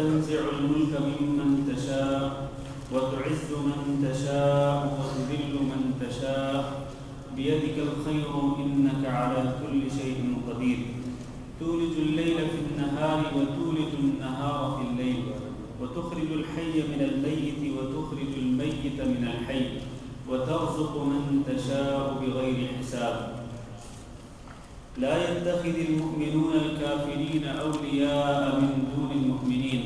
تنزع الملك ممن تشاء وتعز من تشاء وتذل من تشاء بيدك الخير إنك على كل شيء قدير تولج الليل في النهار وتولج النهار في الليل وتخرج الحي من الميت وتخرج الميت من الحي وترزق من تشاء بغير حساب لا يتخذ المؤمنون الكافرين أولياء من دون المؤمنين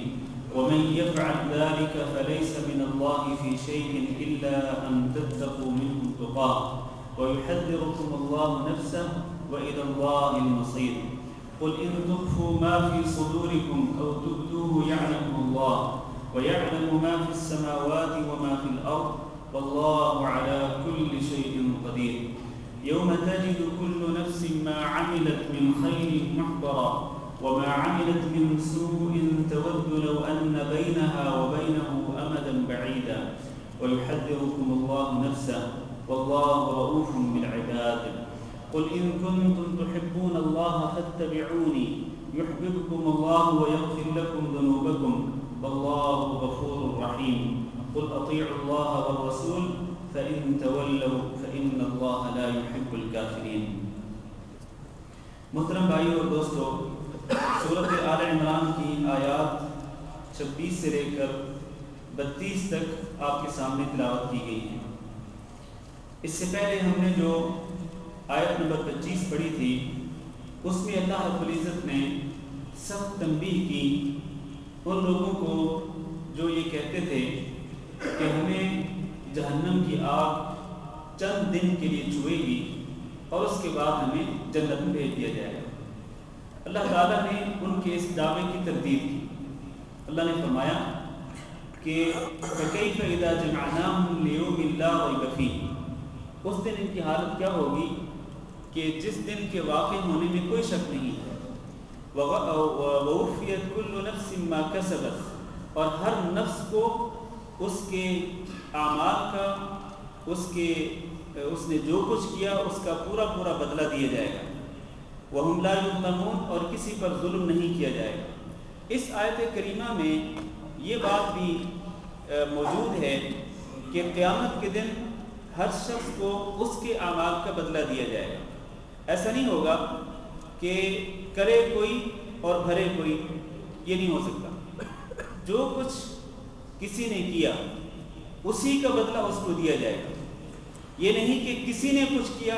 ومن يفعل ذلك فليس من الله في شيء إلا أن تتقوا منهم تقاه ويحذركم الله نفسه وإلى الله المصير قل إن تخفوا ما في صدوركم أو تبدوه يعلمه الله ويعلم ما في السماوات وما في الأرض والله على كل شيء قدير يوم تجد كل نفس ما عملت من خير محضرا وما عملت من سوء تود لو أن بينها وبينه أمدا بعيدا ويحذركم الله نفسه والله رؤوف بالعباد قل إن كنتم تحبون الله فاتبعوني يحببكم الله ويغفر لكم ذنوبكم والله غفور رحيم قل أطيعوا الله والرسول فإن تولوا فإن الله لا يحب الكافرين. محترم بھائیو اور دوستو، سورۃ آل عمران کی آیات 26 سے لے کر 32 تک آپ کے سامنے تلاوت کی گئی ہیں. اس سے پہلے ہم نے جو آیت نمبر 25 پڑھی تھی اس میں اللہ رب العزت نے سخت تنبیہ کی ان لوگوں کو جو یہ کہتے تھے کہ ہمیں جہنم کی آگ چند دن کے لیے چھوئے گی اور اس کے بعد ہمیں جنت میں بھیج دیا جائے گا. اللہ تعالیٰ نے ان کے اس دعوے کی تردید کی. اللہ نے فرمایا کہ فَكَيْفَ إِذَا جَمَعْنَاهُمْ لِيَوْمٍ لَا رَيْبَ فِيهِ، اس دن ان کی حالت کیا ہوگی کہ جس دن کے واقع ہونے میں کوئی شک نہیں ہے. وَوُفِّيَتْ كُلُّ نَفْسٍ مَا كَسَبَتْ، اور ہر نفس کو اس کے اعمال کا اس نے جو کچھ کیا اس کا پورا پورا بدلہ دیا جائے گا. وَهُمْ لَا يُظْلَمُونَ، اور کسی پر ظلم نہیں کیا جائے گا. اس آیت کریمہ میں یہ بات بھی موجود ہے کہ قیامت کے دن ہر شخص کو اس کے اعمال کا بدلہ دیا جائے گا. ایسا نہیں ہوگا کہ کرے کوئی اور بھرے کوئی، یہ نہیں ہو سکتا. جو کچھ کسی نے کیا اسی کا بدلہ اس کو دیا جائے گا. یہ نہیں کہ کسی نے کچھ کیا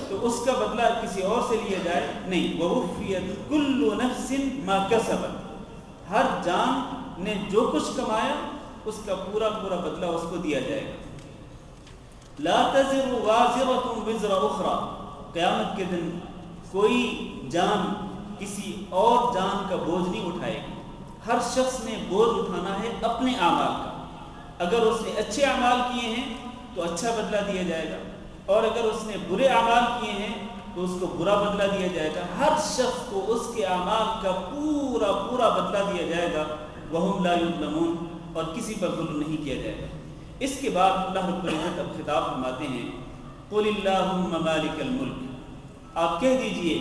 تو اس کا بدلہ کسی اور سے لیا جائے، نہیں. وَوُفِّيَتْ كُلُّ نَفْسٍ مَا كَسَبَتْ، ہر جان نے جو کچھ کمایا اس کا پورا پورا بدلہ اس کو دیا جائے گا. لَا تَزِرُ وَازِرَةٌ وِزْرَ أُخْرَى، قیامت کے دن کوئی جان کسی اور جان کا بوجھ نہیں اٹھائے گی. ہر شخص نے بوجھ اٹھانا ہے اپنے اعمال کا. اگر اس نے اچھے اعمال کیے ہیں تو اچھا بدلہ دیا جائے گا، اور اگر اس نے برے اعمال کیے ہیں تو اس کو برا بدلہ دیا جائے گا. ہر شخص کو اس کے اعمال کا پورا پورا بدلہ دیا جائے گا. وَهُمْ لَا يُظْلَمُونَ، اور کسی پر ظلم نہیں کیا جائے گا. اس کے بعد اللہ رب العزت اب خطاب فرماتے ہیں قُلِ اللَّهُمَّ مَالِكَ الْمُلْكِ، آپ کہہ دیجئے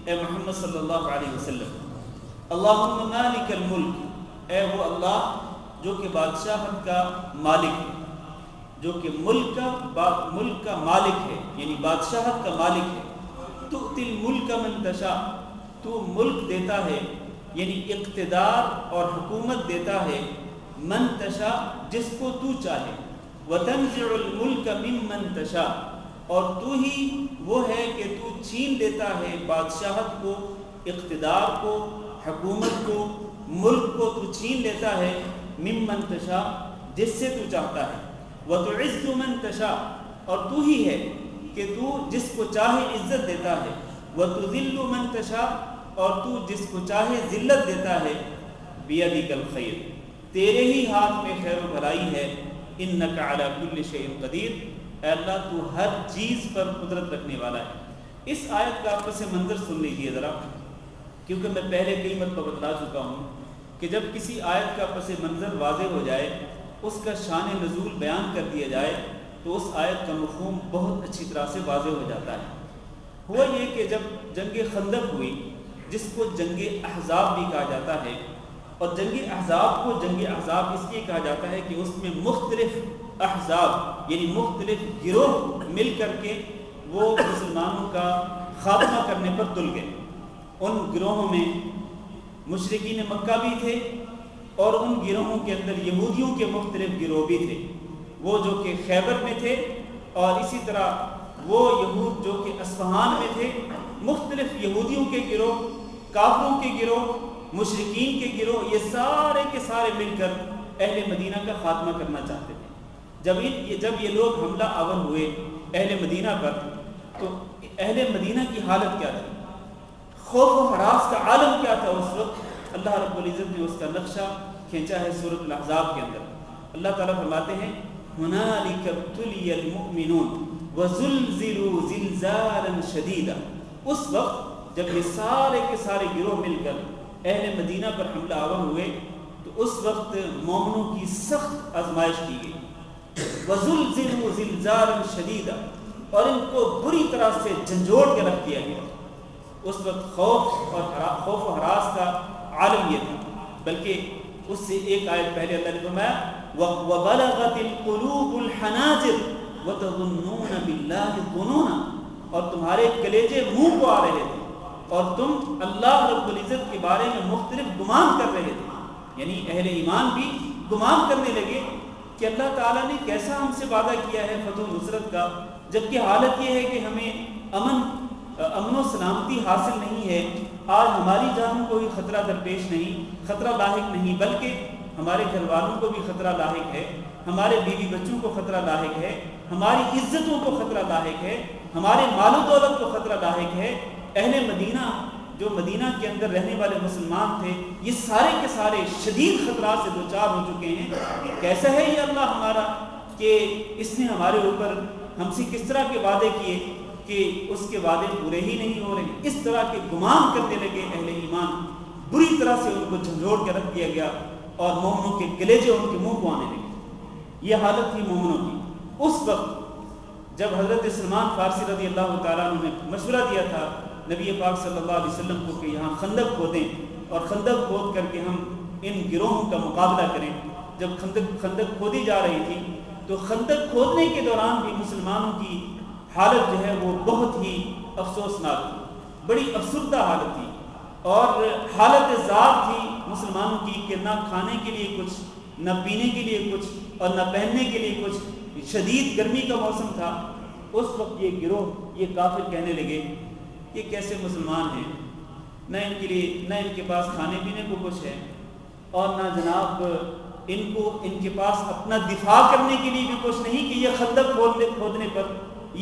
اے محمد صلی اللہ علیہ وسلم، اللہم مالک الملک، اے وہ اللہ جو کہ بادشاہت کا مالک ہے، جو کہ ملک کا مالک ہے، یعنی بادشاہت کا مالک ہے. تؤتی الملک من تشاء، تو ملک دیتا ہے یعنی اقتدار اور حکومت دیتا ہے، من تشاء جس کو تو چاہے. وتنزع الملک ممن تشاء، اور تو ہی وہ ہے کہ تو چھین لیتا ہے بادشاہت کو، اقتدار کو، حکومت کو، ملک کو تو چھین لیتا ہے ممن تشاء جس سے تو چاہتا ہے. وتعز من تشاء، اور تو ہی ہے کہ تو جس کو چاہے عزت دیتا ہے. وتذل من تشاء، اور تو جس کو چاہے ذلت دیتا ہے. بیدک الخیر، تیرے ہی ہاتھ میں خیر و بھلائی ہے. انک علی کل شیء قدیر، اے اللہ تو ہر چیز پر قدرت رکھنے والا ہے. اس آیت کا پس منظر سن لیجیے ذرا، کیونکہ میں پہلے کئی مرتبہ بتلا چکا ہوں کہ جب کسی آیت کا پس منظر واضح ہو جائے، اس کا شان نزول بیان کر دیا جائے، تو اس آیت کا مفہوم بہت اچھی طرح سے واضح ہو جاتا ہے. ہوا یہ کہ جب جنگ خندق ہوئی، جس کو جنگ احزاب بھی کہا جاتا ہے، اور جنگ احزاب کو جنگ احزاب اس لیے کہا جاتا ہے کہ اس میں مختلف احزاب یعنی مختلف گروہ مل کر کے وہ مسلمانوں کا خاتمہ کرنے پر تل گئے۔ ان گروہوں میں مشرکین مکہ بھی تھے اور ان گروہوں کے اندر یہودیوں کے مختلف گروہ بھی تھے، وہ جو کہ خیبر میں تھے، اور اسی طرح وہ یہود جو کہ اصفہان میں تھے۔ مختلف یہودیوں کے گروہ، کافروں کے گروہ، مشرکین کے گروہ، یہ سارے کے سارے مل کر اہل مدینہ کا خاتمہ کرنا چاہتے تھے۔ جب یہ لوگ حملہ آور ہوئے اہل مدینہ پر، تو اہل مدینہ کی حالت کیا تھی، خوف و ہراس کا عالم کیا تھا اس وقت؟ اللہ رب العزت نے اس کا نقشہ کھینچا ہے سورۃ الاحزاب کے اندر۔ اللہ تعالیٰ فرماتے ہیں هُنَالِكَ ابْتُلِيَ الْمُؤْمِنُونَ وَزُلْزِلُوا زِلْزَالًا شَدِيدًا۔ اس وقت جب یہ سارے کے سارے گروہ مل کر اہل مدینہ پر حملہ آور ہوئے تو اس وقت مومنوں کی سخت آزمائش کی گئی۔ وَزُلْزِلُوا زِلْزَالًا شَدِيدًا، اور ان کو بری طرح سے جھنجھوڑ کے رکھ دیا گیا۔ اس وقت خوف و ہراس کا عالم یہ تھا، بلکہ اس سے ایک آیت پہلے اللہ نے فرمایا وَبَلَغَتِ الْقُلُوبُ الْحَنَاجِرَ وَتَظُنُّونَ بِاللَّهِ الظُّنُونَ، اور تمہارے کلیجے منہ کو آ رہے تھے اور تم اللہ رب العزت کے بارے میں مختلف گمان کر رہے تھے، یعنی اہل ایمان بھی گمان کرنے لگے کہ اللہ تعالیٰ نے کیسا ہم سے وعدہ کیا ہے فتح و نصرت کا، جبکہ حالت یہ ہے کہ ہمیں امن و سلامتی حاصل نہیں ہے۔ آج ہماری جانوں کو بھی خطرہ درپیش نہیں، خطرہ لاحق نہیں، بلکہ ہمارے گھر والوں کو بھی خطرہ لاحق ہے، ہمارے بیوی بچوں کو خطرہ لاحق ہے، ہماری عزتوں کو خطرہ لاحق ہے، ہمارے مال و دولت کو خطرہ لاحق ہے۔ اہل مدینہ جو مدینہ کے اندر رہنے والے مسلمان تھے، یہ سارے کے سارے شدید خطرات سے دوچار ہو چکے ہیں۔ کیسا ہے یہ اللہ ہمارا کہ اس نے ہمارے اوپر ہم سے کس طرح کے وعدے کیے کہ اس کے وعدے پورے ہی نہیں ہو رہے۔ اس طرح کے گمان کرنے لگے اہل ایمان، بری طرح سے ان کو جھنجھوڑ کے رکھ دیا گیا اور مومنوں کے کلیجے ان کے منہ کو آنے لگے۔ یہ حالت تھی مومنوں کی۔ اس وقت جب حضرت سلمان فارسی رضی اللہ تعالیٰ عنہ نے مشورہ دیا تھا نبی پاک صلی اللہ علیہ وسلم کو کہ یہاں خندق کھودیں اور خندق کھود کر کے ہم ان گروہوں کا مقابلہ کریں، جب خندق کھودی جا رہی تھی تو خندق کھودنے کے دوران بھی مسلمانوں کی حالت جو ہے وہ بہت ہی افسوسناک تھی، بڑی افسردہ حالت تھی، اور حالت زار تھی مسلمانوں کی کہ نہ کھانے کے لیے کچھ، نہ پینے کے لیے کچھ، اور نہ پہننے کے لیے کچھ۔ شدید گرمی کا موسم تھا۔ اس وقت یہ گروہ، یہ کافر کہنے لگے یہ کیسے مسلمان ہیں، نہ ان کے پاس کھانے پینے کو کچھ ہے، اور نہ جناب ان کے پاس اپنا دفاع کرنے کے لیے بھی کچھ نہیں کہ یہ خندق کھودنے پر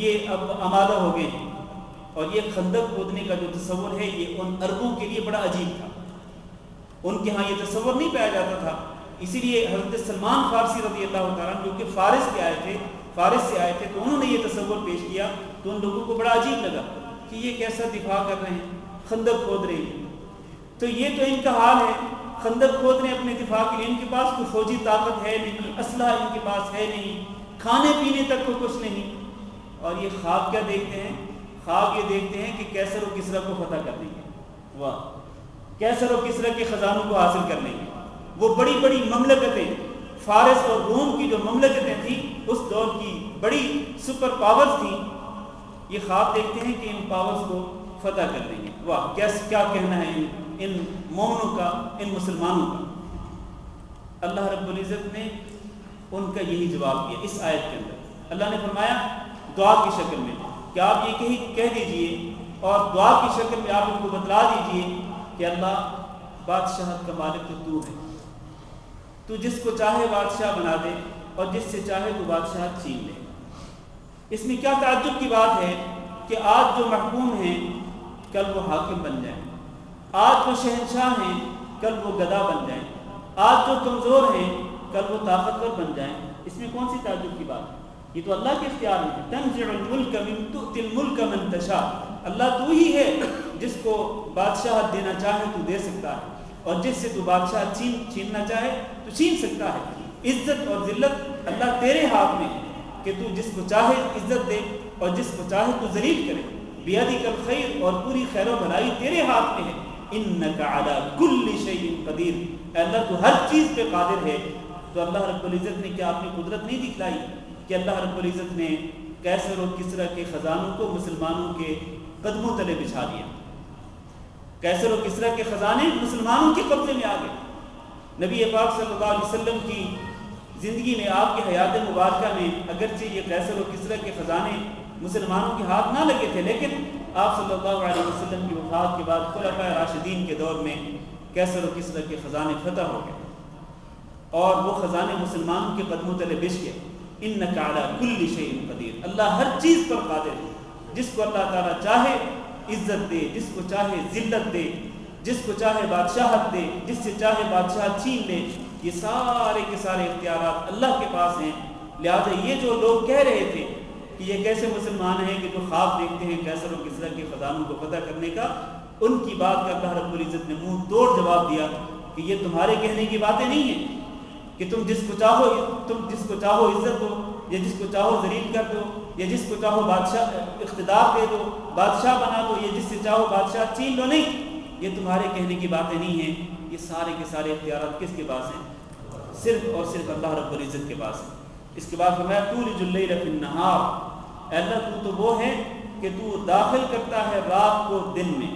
یہ اب آمادہ ہو گئے ہیں۔ اور یہ خندق کھودنے کا جو تصور ہے یہ ان عربوں کے لیے بڑا عجیب تھا، ان کے ہاں یہ تصور نہیں پایا جاتا تھا۔ اسی لیے حضرت سلمان فارسی رضی اللہ تعالیٰ جو کہ فارس سے آئے تھے تو انہوں نے یہ تصور پیش کیا تو ان لوگوں کو بڑا عجیب لگا کہ یہ کیسا دفاع کر رہے ہیں، خندق کھود رہے ہیں۔ تو یہ تو ان کا حال ہے، خندق کھود رہے ہیں اپنے دفاع کے لیے، ان کے پاس کوئی فوجی طاقت ہے نہیں، اسلحہ ان کے پاس ہے نہیں، کھانے پینے تک کو کچھ نہیں۔ اور یہ خواب کیا دیکھتے ہیں؟ خواب یہ دیکھتے ہیں کہ کیسر و کسریٰ کو فتح کر لیں گے، واہ، کیسر و کسریٰ کے خزانوں کو حاصل کر لیں گے۔ وہ بڑی بڑی مملکتیں، فارس اور روم کی جو مملکتیں تھیں اس دور کی بڑی سپر پاورز تھیں، یہ خواب دیکھتے ہیں کہ ان پاورز کو فتح کر لیں گے۔ واہ، کیا کہنا ہے ان مومنوں کا، ان مسلمانوں کا۔ اللہ رب العزت نے ان کا یہی جواب دیا اس آیت کے اندر۔ اللہ نے فرمایا دعا کی شکل میں کہ آپ یہ کہہ دیجئے اور دعا کی شکل میں آپ ان کو بتلا دیجئے کہ اللہ بادشاہت کا مالک تو ہے، تو جس کو چاہے بادشاہ بنا دے اور جس سے چاہے تو بادشاہت چھین لے۔ اس میں کیا تعجب کی بات ہے کہ آج جو محکوم ہیں کل وہ حاکم بن جائیں، آج جو شہنشاہ ہیں کل وہ گدا بن جائیں، آج جو کمزور ہیں کل وہ طاقتور بن جائیں۔ اس میں کون سی تعجب کی بات ہے؟ یہ تو اللہ کے اختیار میں ہے۔ تنزع الملک من تؤتی الملک من تشاء، اللہ تو ہی ہے جس کو بادشاہت دینا چاہے تو دے سکتا ہے، اور جس سے تو بادشاہ چھیننا چاہے تو چھین سکتا ہے۔ عزت اور ذلت اللہ تیرے ہاتھ میں ہے کہ تو جس کو چاہے عزت دے اور جس کو چاہے تو ذلیل کرے۔ بیدک الخیر، اور پوری خیر و بھلائی تیرے ہاتھ میں ہے، انک علی کل شیء قدیر، اے اللہ تو ہر چیز پہ قادر ہے۔ تو اللہ رب العزت نے کیا اپنی قدرت نہیں دکھلائی کہ اللہ رب العزت نے کیسر و کسرا کے خزانوں کو مسلمانوں کے قدموں تلے بچھا دیا؟ کیسر و کسرا کے خزانے مسلمانوں کے قبضے میں آ گئے۔ نبی پاک صلی اللہ علیہ وسلم کی زندگی میں، آپ کی حیات مبارکہ میں، اگرچہ یہ کیسر و کسرا کے خزانے مسلمانوں کے ہاتھ نہ لگے تھے، لیکن آپ صلی اللہ علیہ وسلم کی وفات کے بعد خلفائے راشدین کے دور میں کیسر و کسرا کے خزانے فتح ہو گئے اور وہ خزانے مسلمانوں کے قدموں تلے بچھ گئے۔ انک علی کل شیء قدیر، اللہ ہر چیز پر قادر ہے۔ جس کو اللہ تعالیٰ چاہے عزت دے، جس کو چاہے ذلت دے، جس کو چاہے بادشاہت دے، جس سے چاہے بادشاہ چھین لے، یہ سارے کے سارے اختیارات اللہ کے پاس ہیں۔ لہٰذا یہ جو لوگ کہہ رہے تھے کہ یہ کیسے مسلمان ہیں کہ جو خواب دیکھتے ہیں کیسر و کسرا کے خزانوں کو فتح کرنے کا، ان کی بات کا اللہ رب العزت نے منہ توڑ جواب دیا کہ یہ تمہارے کہنے کی باتیں نہیں ہیں کہ تم جس کو چاہو عزت دو، یا جس کو چاہو ذلیل کر دو، یا جس کو چاہو بادشاہ اقتدار دے دو، بادشاہ بنا دو، یا جس سے چاہو بادشاہ چھین لو۔ نہیں، یہ تمہارے کہنے کی باتیں نہیں ہیں، یہ سارے کے سارے اختیارات کس کے پاس ہیں؟ صرف اور صرف اللہ رب العزت کے پاس ہے۔ اس کے بعد فرمایا تولج اللیل فی النہار، اے اللہ تو وہ ہے کہ تو داخل کرتا ہے رات کو دن میں،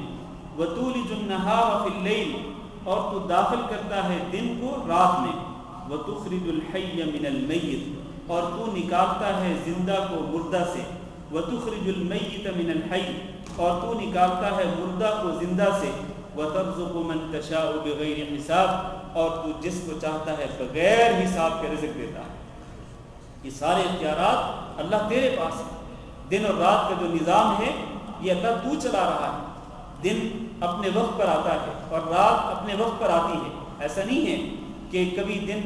وتولج النہار فی اللیل، اور تو داخل کرتا ہے دن کو رات میں، وتخرج الحی من المیت، اور تو نکالتا ہے زندہ کو مردہ سے، وتخرج المیت من الحی، اور تو نکالتا ہے مردہ کو زندہ سے، وترزق من تشاء بغیر حساب، اور تو جس کو چاہتا ہے بغیر حساب کے رزق دیتا ہے۔ یہ سارے اختیارات اللہ تیرے پاس ہیں۔ دن اور رات کا جو نظام ہے یہ اللہ تو چلا رہا ہے۔ دن اپنے وقت پر آتا ہے اور رات اپنے وقت پر آتی ہے۔ ایسا نہیں ہے کہ کبھی دن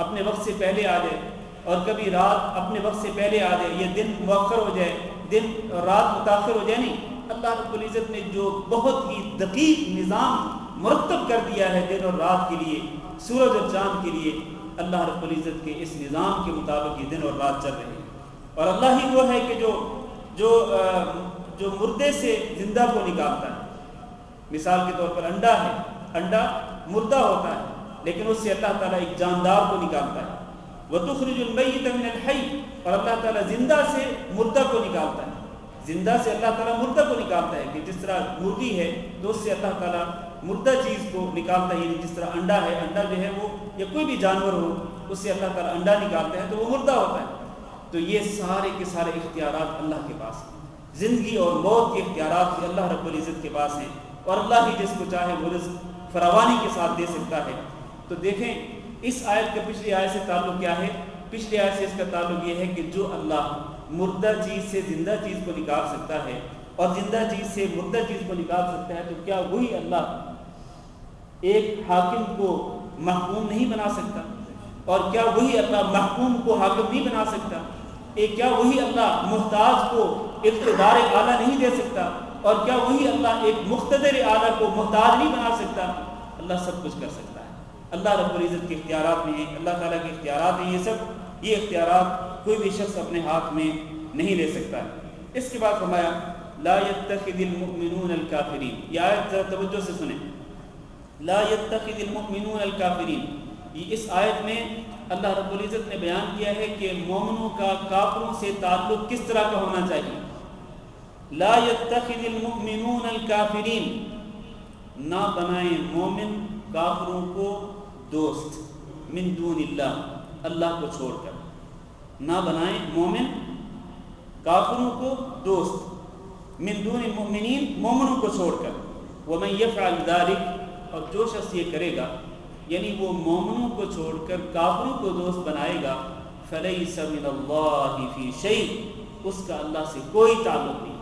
اپنے وقت سے پہلے آ جائے اور کبھی رات اپنے وقت سے پہلے آ جائے، یہ دن مؤخر ہو جائے، دن اور رات متاخر ہو جائے، نہیں۔ اللہ رب العزت نے جو بہت ہی دقیق نظام مرتب کر دیا ہے دن اور رات کے لیے، سورج اور چاند کے لیے، اللہ رب العزت کے اس نظام کے مطابق یہ دن اور رات چل رہے ہیں۔ اور اللہ ہی وہ ہے کہ جو مردے سے زندہ کو نکالتا ہے۔ مثال کے طور پر انڈا ہے، انڈا مردہ ہوتا ہے لیکن اس سے اللہ تعالیٰ ایک جاندار کو نکالتا ہے۔ وَتُخْرِجُ الْمَيِّتَ مِنَ الْحَيِّ، اور اللہ تعالیٰ زندہ سے مردہ کو نکالتا ہے۔ زندہ سے اللہ تعالیٰ مردہ کو نکالتا ہے کہ جس طرح مرغی ہے تو اس سے اللہ تعالیٰ مردہ چیز کو نکالتا ہے، یعنی جس طرح انڈا ہے، انڈا جو ہے وہ یا کوئی بھی جانور ہو اس سے اللہ تعالیٰ انڈا نکالتا ہے تو وہ مردہ ہوتا ہے۔ تو یہ سارے کے سارے اختیارات اللہ کے پاس ہیں۔ زندگی اور موت کے اختیارات بھی اللہ رب العزت کے پاس ہیں، اور اللہ ہی جس کو چاہے وہ رزق فراوانی کے ساتھ دے سکتا ہے۔ تو دیکھیں اس آیت کا پچھلی آیت سے تعلق کیا ہے؟ پچھلی آیت سے اس کا تعلق یہ ہے کہ جو اللہ مردہ چیز سے زندہ چیز کو نکال سکتا ہے اور زندہ چیز سے مردہ چیز کو نکال سکتا ہے، تو کیا وہی اللہ ایک حاکم کو محکوم نہیں بنا سکتا؟ اور کیا وہی اللہ محکوم کو حاکم نہیں بنا سکتا؟ کیا وہی اللہ محتاج کو اقتدار اعلیٰ نہیں دے سکتا؟ اور کیا وہی اللہ ایک مقتدر اعلیٰ کو محتاج نہیں بنا سکتا؟ اللہ سب کچھ کر سکتا ہے۔ اللہ رب العزت کے اختیارات میں ہیں، اللہ تعالیٰ کے اختیارات ہیں یہ اختیارات کوئی بھی شخص اپنے ہاتھ میں نہیں لے سکتا ہے۔ اس کے بعد فرمایا لا يتخذ المؤمنون الکافرین، یہ آیت ذرا توجہ سے سنیں، لا يتخذ المؤمنون الکافرین۔ یہ اس آیت میں اللہ رب العزت نے بیان کیا ہے کہ مومنوں کا کافروں سے تعلق کس طرح کا ہونا چاہیے۔ لا يتخذ المؤمنون الکافرین، نہ بنائیں مومن کافروں کو دوست، من دون اللہ، اللہ کو چھوڑ کر نہ بنائیں مومن کافروں کو دوست، من دون المؤمنین، مومنوں کو چھوڑ کر، ومن یفعل ذلک، اور جو شخص یہ کرے گا یعنی وہ مومنوں کو چھوڑ کر کافروں کو دوست بنائے گا، فلیس من اللہ فی شیء، اس کا اللہ سے کوئی تعلق نہیں،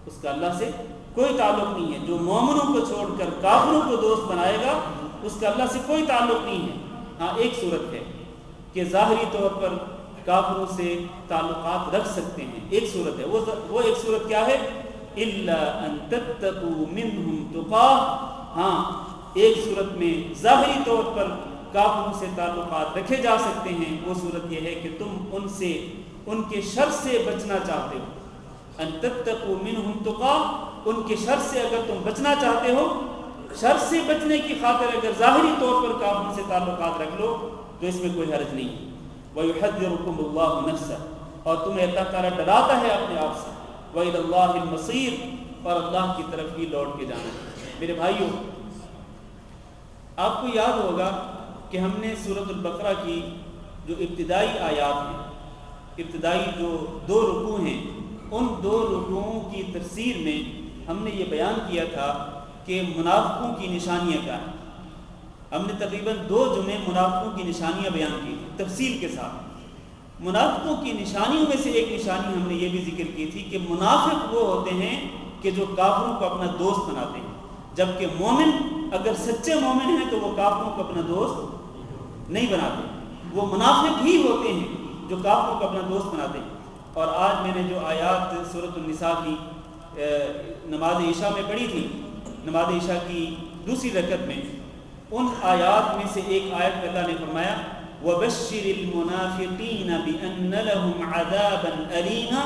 اس کا اللہ سے کوئی تعلق نہیں ہے۔ جو مومنوں کو چھوڑ کر کافروں کو دوست بنائے گا اس کا اللہ سے کوئی تعلق نہیں ہے۔ ہاں ایک صورت ہے کہ ظاہری طور پر کافروں سے تعلقات رکھ سکتے ہیں، ایک صورت ہے، وہ ایک صورت کیا ہے؟ الا ان تتقوا منهم تقاۃ، ہاں ایک صورت میں ظاہری طور پر کافروں سے تعلقات رکھے جا سکتے ہیں، وہ صورت یہ ہے کہ تم ان سے ان کے شر سے بچنا چاہتے ہو۔ ان تتقوا منهم تقاۃ، ان کے شر سے اگر تم بچنا چاہتے ہو، شر سے بچنے کی خاطر اگر ظاہری طور پر کافروں سے تعلقات رکھ لو تو اس میں کوئی حرج نہیں۔ وَيُحَذِّرُكُمُ اللَّهُ نَفْسَهُ، اور تمہیں اللہ تعالیٰ ڈراتا ہے اپنے آپ سے۔ وَإِلَى اللَّهِ الْمَصِيرُ، اور اللہ کی طرف ہی لوٹ کے جانا ہے۔ میرے بھائیوں، آپ کو یاد ہوگا کہ ہم نے سورۃ البقرہ کی جو ابتدائی آیات ہیں، ابتدائی جو 2 رکوع ہیں، ان 2 رکوعوں کی تفسیر میں ہم نے یہ بیان کیا تھا کہ منافقوں کی نشانیاں کیا ہیں۔ ہم نے تقریباً 2 جمعے منافقوں کی نشانیاں بیان کی تھی تفصیل کے ساتھ۔ منافقوں کی نشانیوں میں سے ایک نشانی ہم نے یہ بھی ذکر کی تھی کہ منافق وہ ہوتے ہیں کہ جو کافروں کو اپنا دوست بناتے ہیں، جبکہ مومن اگر سچے مومن ہیں تو وہ کافروں کو اپنا دوست نہیں بناتے، وہ منافق ہی ہوتے ہیں جو کافروں کو اپنا دوست بناتے ہیں۔ اور آج میں نے جو آیات سورۃ النساء کی نماز عشاء میں پڑھی تھی، نماز عشاء کی دوسری رکعت میں، ان آیات میں سے ایک آیت میں اللہ نے فرمایا وَبَشِّرِ الْمُنَافِقِينَ بِأَنَّ لَهُمْ عَذَابًا أَلِيمًا،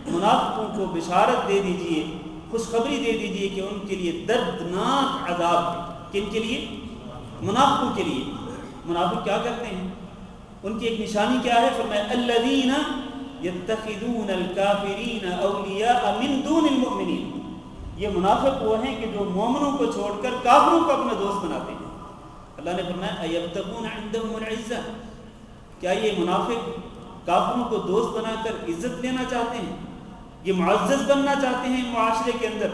منافقوں کو بشارت دے دیجئے، خوشخبری دے دیجئے کہ ان کے لیے دردناک عذاب ہے۔ کن کے لیے؟ منافقوں کے لیے۔ منافق کیا کرتے ہیں؟ ان کی ایک نشانی کیا ہے؟ فرمایا الَّذِينَ يَتَّخِذُونَ الْكَافِرِينَ أَوْلِيَاءَ مِن دُونِ الْمُؤْمِنِينَ، یہ منافق وہ ہیں کہ جو مومنوں کو چھوڑ کر کافروں کو اپنا دوست بناتے ہیں۔ اللہ نے فرمایا اَيَبْتَغُونَ عِندَهُمُ الْعِزَّةَ، کیا یہ منافق کافروں کو دوست بنا کر عزت لینا چاہتے ہیں، یہ معزز بننا چاہتے ہیں معاشرے کے اندر؟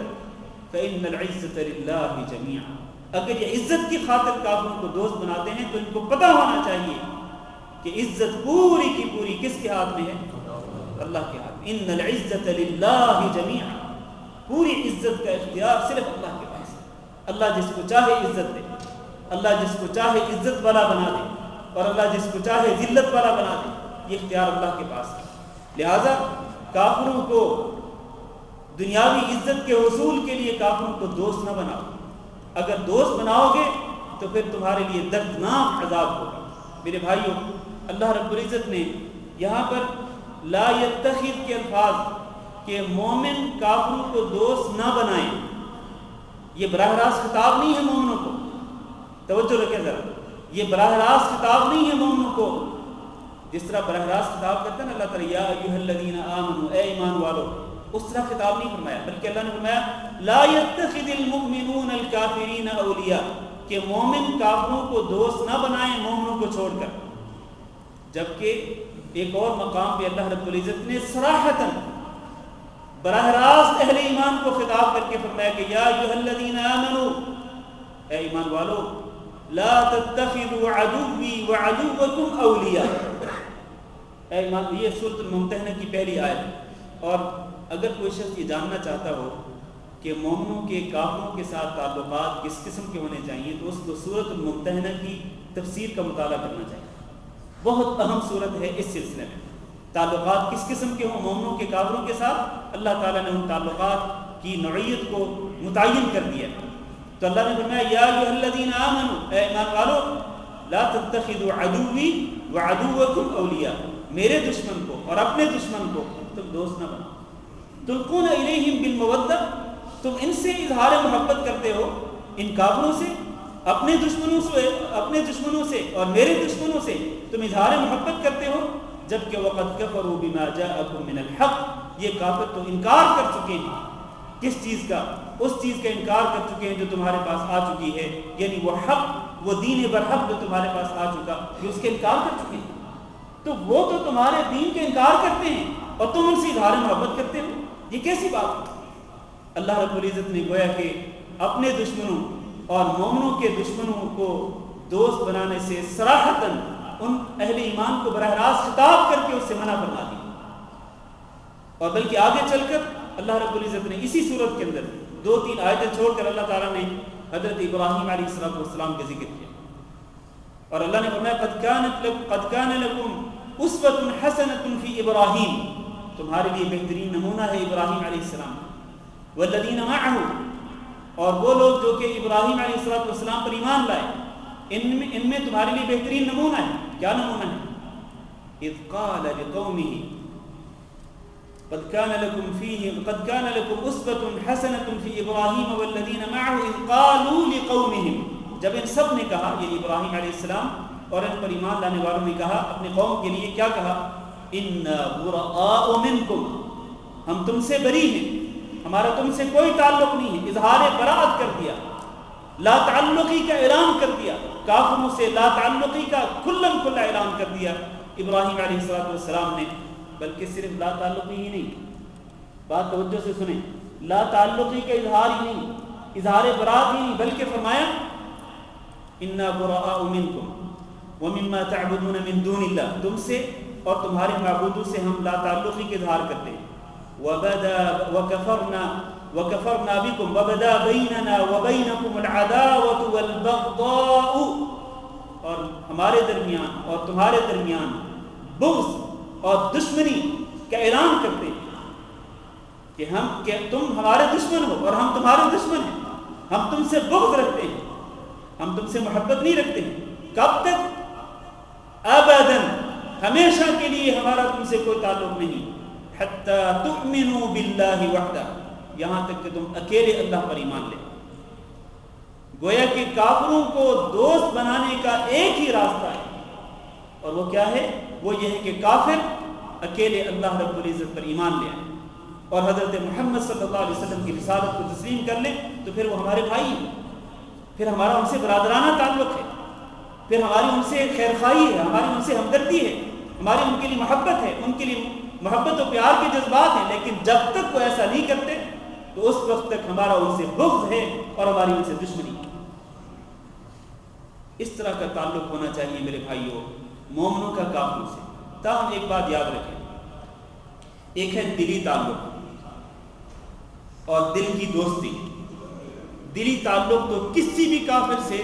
فَإِنَّ الْعِزَّةَ لِلَّهِ جَمِيعًا، اگر یہ عزت کی خاطر کافروں کو دوست بناتے ہیں تو ان کو پتہ ہونا چاہیے کہ عزت پوری کی پوری کس کے ہاتھ میں ہے؟ اللہ کے ہاتھ میں۔ إِنَّ الْعِزَّةَ لِلَّهِ جَمِيعًا، پوری عزت کا اختیار صرف اللہ کے پاس ہے۔ اللہ جس کو چاہے عزت دے، اللہ جس کو چاہے عزت والا بنا دے، اور اللہ جس کو چاہے ذلت والا بنا دے، یہ اختیار اللہ کے پاس ہے۔ لہذا کافروں کو دنیاوی عزت کے حصول کے لیے کافروں کو دوست نہ بناؤ، اگر دوست بناؤ گے تو پھر تمہارے لیے دردناک عذاب ہوگا۔ میرے بھائیوں، اللہ رب العزت نے یہاں پر لا یتخذ کے الفاظ کہ مومن کافروں کو دوست نہ بنائیں، یہ براہ راست خطاب نہیں ہے مومنوں کو، توجہ رکھیں ذرا، یہ براہ راست خطاب نہیں ہے مومنوں کو۔ جس طرح براہ راست خطاب کرتا ہے نا اللہ تعالیٰ یا ایھا الذین آمنوا، اے ایمان والو، اس طرح خطاب نہیں فرمایا، بلکہ اللہ نے فرمایا لا یتخذ المؤمنون الکافرین اولیاء، کہ مومن کافروں کو دوست نہ بنائیں مومنوں کو چھوڑ کر۔ جبکہ ایک اور مقام پہ اللہ رب العزت نے صراحتاً براہ راست اہل ایمان کو خطاب کر کے فرمایا کہ یا ایھا الذین آمنوا، اے ایمان والو، لا تتخذوا عدوی وعدوکم اولیاء۔ اے ایمان، یہ سورۃ الممتحنہ کی پہلی آیت ہے، اور اگر کوئی شخص یہ جاننا چاہتا ہو کہ مومنوں کے کافروں کے ساتھ تعلقات کس قسم کے ہونے چاہیے تو اس کو سورۃ الممتحنہ کی تفسیر کا مطالعہ کرنا چاہیے۔ بہت اہم صورت ہے اس سلسلے میں، تعلقات کس قسم کے ہوں مومنوں کے کافروں کے ساتھ، اللہ تعالیٰ نے ان تعلقات کی نوعیت کو متعین کر دیا۔ تو اللہ نے فرمایا یا ایھا الذین آمنوا، اے ایمان والو، لا تتخذوا عدوی وعدوکم اولیاء، میرے دشمن کو اور اپنے دشمن کو تم دوست نہ بناؤ۔ تلقون الیہم بالمودہ، تم ان سے اظہار محبت کرتے ہو، ان کافروں سے، اپنے دشمنوں سے اور میرے دشمنوں سے تم اظہار محبت کرتے ہو، جبکہ وقد کفروا بما جاءکم من الحق، یہ کافر تو انکار کر چکے ہیں۔ کس چیز کا؟ اس چیز کا انکار کر چکے ہیں جو تمہارے پاس آ چکی ہے، یعنی وہ حق، وہ دین برحق جو تمہارے پاس آ چکا، یہ اس کے انکار کر چکے ہیں۔ تو وہ تو تمہارے دین کے انکار کرتے ہیں اور تم ان سے اظہار محبت کرتے ہو، یہ کیسی بات ہے؟ اللہ رب العزت نے گویا کہ اپنے دشمنوں اور مومنوں کے دشمنوں کو دوست بنانے سے صراحتاً ان اہل ایمان کو براہ راست خطاب کر کے اس سے منع فرما دیا، اور بلکہ آگے چل کر اللہ رب العزت نے اسی صورت کے اندر 2-3 آیتیں چھوڑ کر اللہ تعالیٰ نے حضرت ابراہیم علیہ السلام کا ذکر کیا، اور اللہ نے فرمایا قد کان لکم اسوۃ حسنۃ فی ابراہیم، تمہارے لیے بہترین نمونہ ہے ابراہیم علیہ السلام، والذین معہ، اور وہ لوگ جو کہ ابراہیم علیہ السلام پر ایمان لائے، ان میں تمہارے لیے بہترین نمونہ ہے۔ کیا نمونہ ہے؟ اذ قال لقومہ، قد كان لكم أسوة حسنة في إبراهيم والذين معه إذ قالوا لقومهم، جب ان سب نے کہا، یعنی ابراہیم علیہ السلام اور ان پر ایمان لانے والوں نے کہا اپنے قوم کے لیے، کیا کہا؟ انا براء منکم، ہم تم سے بری ہیں، ہمارا تم سے کوئی تعلق نہیں ہے. اظہار براءت کر دیا، لا تعلقی کا اعلان کر دیا، کافروں سے لا تعلقی کا کھلم کھلا اعلان کر دیا ابراہیم علیہ السلام نے. بلکہ صرف لا تعلقی ہی نہیں، بات توجہ سے سنیں، لا تعلقی کا اظہار ہی نہیں، اظہار براءت ہی نہیں، بلکہ فرمایا انا براء منکم ومما تعبدون من دون اللہ، تم سے اور تمہارے معبودوں سے ہم لا تعلقی کا اظہار کرتے ہیں. وکفرنا بکم وبدا بیننا وبینکم العداوۃ والبغضاء، اور ہمارے درمیان اور تمہارے درمیان بغض اور دشمنی کا اعلان کرتے ہیں کہ تم ہمارے دشمن ہو اور ہم تمہارے دشمن ہیں، ہم تم سے بغض رکھتے ہیں، ہم تم سے محبت نہیں رکھتے ہیں. کب تک؟ ابداً، ہمیشہ کے لیے ہمارا تم سے کوئی تعلق نہیں. حتی تؤمنوا باللہ وحدہ، یہاں تک کہ تم اکیلے اللہ پر ایمان لے. گویا کہ کافروں کو دوست بنانے کا ایک ہی راستہ ہے، اور وہ کیا ہے؟ وہ یہ ہے کہ کافر اکیلے اللہ رب العزت پر ایمان لے آئے اور حضرت محمد صلی اللہ علیہ وسلم کی رسالت کو تسلیم کر لیں، تو پھر وہ ہمارے بھائی ہیں، پھر ہمارا ان سے برادرانہ تعلق ہے، پھر ہماری ان سے خیر خواہی ہے، ہماری ان سے ہمدردی ہے، ہماری ان کے لیے محبت ہے، ان کے لیے محبت و پیار کے جذبات ہیں. لیکن جب تک وہ ایسا نہیں کرتے تو اس وقت تک ہمارا ان سے بغض ہے اور ہماری ان سے دشمنی ہے. اس طرح کا تعلق ہونا چاہیے میرے بھائیوں مومنوں کا کافروں سے. تاہم ایک بات یاد رکھیں، ایک ہے دلی تعلق اور دل کی دوستی. دلی تعلق تو کسی بھی کافر سے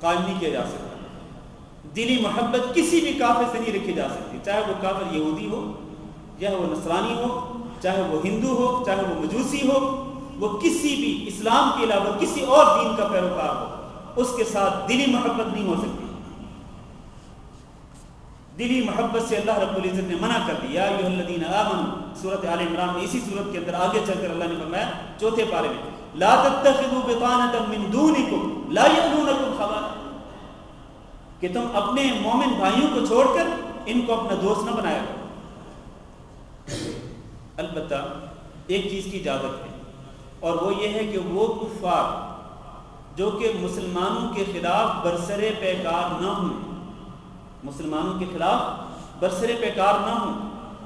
قائم نہیں کیا جا سکتا، دلی محبت کسی بھی کافر سے نہیں رکھی جا سکتی، چاہے وہ کافر یہودی ہو، چاہے وہ نصرانی ہو، چاہے وہ ہندو ہو، چاہے وہ مجوسی ہو، وہ کسی بھی اسلام کے علاوہ کسی اور دین کا پیروکار ہو، اس کے ساتھ دلی محبت نہیں ہو سکتی. دلی محبت سے اللہ رب العزت نے منع کر دیا. یا ایھا الذین آمنوا، سورۃ آل عمران میں اسی سورت کے اندر آگے چل کر اللہ نے فرمایا چوتھے پارے میں، لا تتخذوا بطانۃ من دونکم لا یألونکم خبالا، کہ تم اپنے مومن بھائیوں کو چھوڑ کر ان کو اپنا دوست نہ بنایا کرو. البتہ ایک چیز کی اجازت ہے، اور وہ یہ ہے کہ وہ کفار جو کہ مسلمانوں کے خلاف برسر پیکار نہ ہوں، مسلمانوں کے خلاف برسر پیکار نہ ہوں،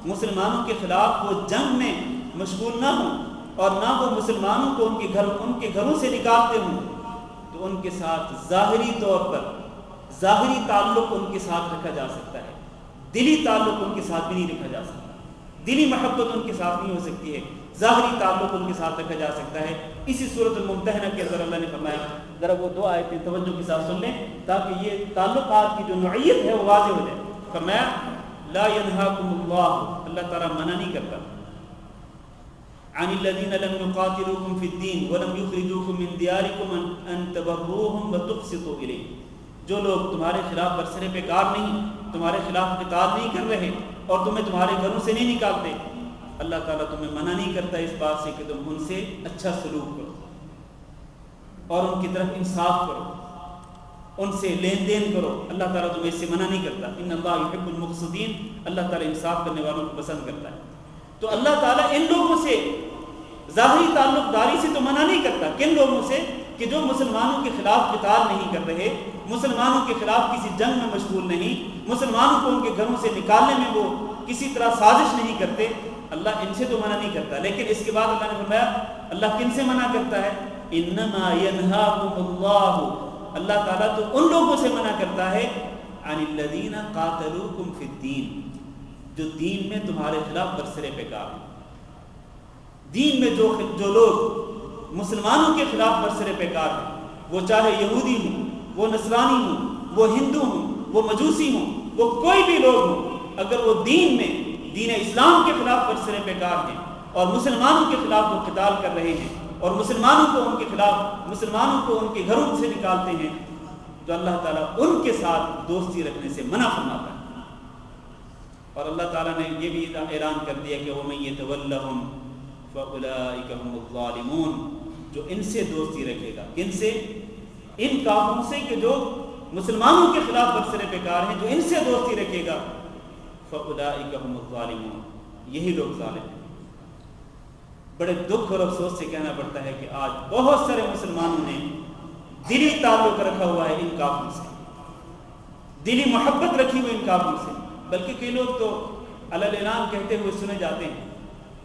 مسلمانوں کے خلاف وہ جنگ میں مشغول نہ ہوں، اور نہ وہ مسلمانوں کو ان کے گھروں سے نکالتے ہوں، تو ان کے ساتھ ظاہری طور پر ظاہری تعلق ان کے ساتھ رکھا جا سکتا ہے، دلی تعلق ان کے ساتھ بھی نہیں رکھا جا سکتا. دلی محبت ان کے ساتھ نہیں ہو سکتی ہے، ظاہری تعلق ان کے ساتھ رکھا جا سکتا ہے. اسی سورۃ الممتحنہ کے اندر اللہ نے فرمایا، ذرا وہ دو آیتیں توجہ کے ساتھ سن لیں تاکہ یہ تعلقات کی جو نوعیت ہے وہ واضح ہو جائے. فرمایا لا ينهاكم اللہ، اللہ تعالیٰ منع نہیں کرتا، عن الذين لم يقاتلوكم في الدين ولم يخرجوكم من دياركم ان تبروهم وتقسطوا اليهم، جو لوگ تمہارے خلاف برسر پیکار نہیں، تمہارے خلاف قتال نہیں کر رہے اور تمہیں تمہارے گھروں سے نہیں نکالتے، اللہ تعالیٰ تمہیں منع نہیں کرتا اس بات سے کہ تم ان سے اچھا سلوک کرو اور ان کی طرف انصاف کرو، ان سے لین دین کرو. اللہ تعالیٰ تمہیں اس سے منع نہیں کرتا. ان اللہ یحب المقسطین، اللہ تعالیٰ انصاف کرنے والوں کو پسند کرتا ہے. تو اللہ تعالیٰ ان لوگوں سے ظاہری تعلق داری سے تو منع نہیں کرتا. کن لوگوں سے؟ کہ جو مسلمانوں کے خلاف قتال نہیں کر رہے، مسلمانوں کے خلاف کسی جنگ میں مشغول نہیں، مسلمانوں کو ان کے گھروں سے نکالنے میں وہ کسی طرح سازش نہیں کرتے. اللہ ان سے تو منع نہیں کرتا. لیکن اس کے بعد اللہ نے فرمایا اللہ کن سے منع کرتا ہے؟ انما ینہاکم اللہ، اللہ تعالیٰ تو ان لوگوں سے منع کرتا ہے عن الذین قاتلوکم فی الدین، جو دین میں تمہارے خلاف برسر پیکار ہیں. دین میں جو لوگ مسلمانوں کے خلاف برسر پیکار ہیں، وہ چاہے یہودی ہوں، وہ نصرانی ہوں، وہ ہندو ہوں، وہ مجوسی ہوں، وہ کوئی بھی لوگ ہوں، اگر وہ دین میں دین اسلام کے خلاف برسر پیکار ہیں اور مسلمانوں کے خلاف وہ قتال کر رہے ہیں اور مسلمانوں کو ان کے خلاف، مسلمانوں کو ان کے گھروں سے نکالتے ہیں، تو اللہ تعالیٰ ان کے ساتھ دوستی رکھنے سے منع فرماتا ہے. اور اللہ تعالیٰ نے یہ بھی اعلان کر دیا کہ وَمَن يَتَوَلَّهُمْ فَأُولَٰئِكَ هُمُ الظَّالِمُونَ، جو ان سے دوستی رکھے گا، کن سے؟ ان کافروں سے کہ جو مسلمانوں کے خلاف برسر پیکار ہیں، جو ان سے دوستی رکھے گا، فَأُولَٰئِكَ هُمُ الظَّالِمُونَ، یہی لوگ ظالم ہیں۔ بڑے دکھ اور افسوس سے کہنا پڑتا ہے کہ آج بہت سارے مسلمانوں نے دلی تعلق رکھا ہوا ہے ان کافروں سے، دلی محبت رکھی ہوئی ان کافروں سے، بلکہ کئی لوگ تو علی الاعلان کہتے ہوئے سنے جاتے ہیں،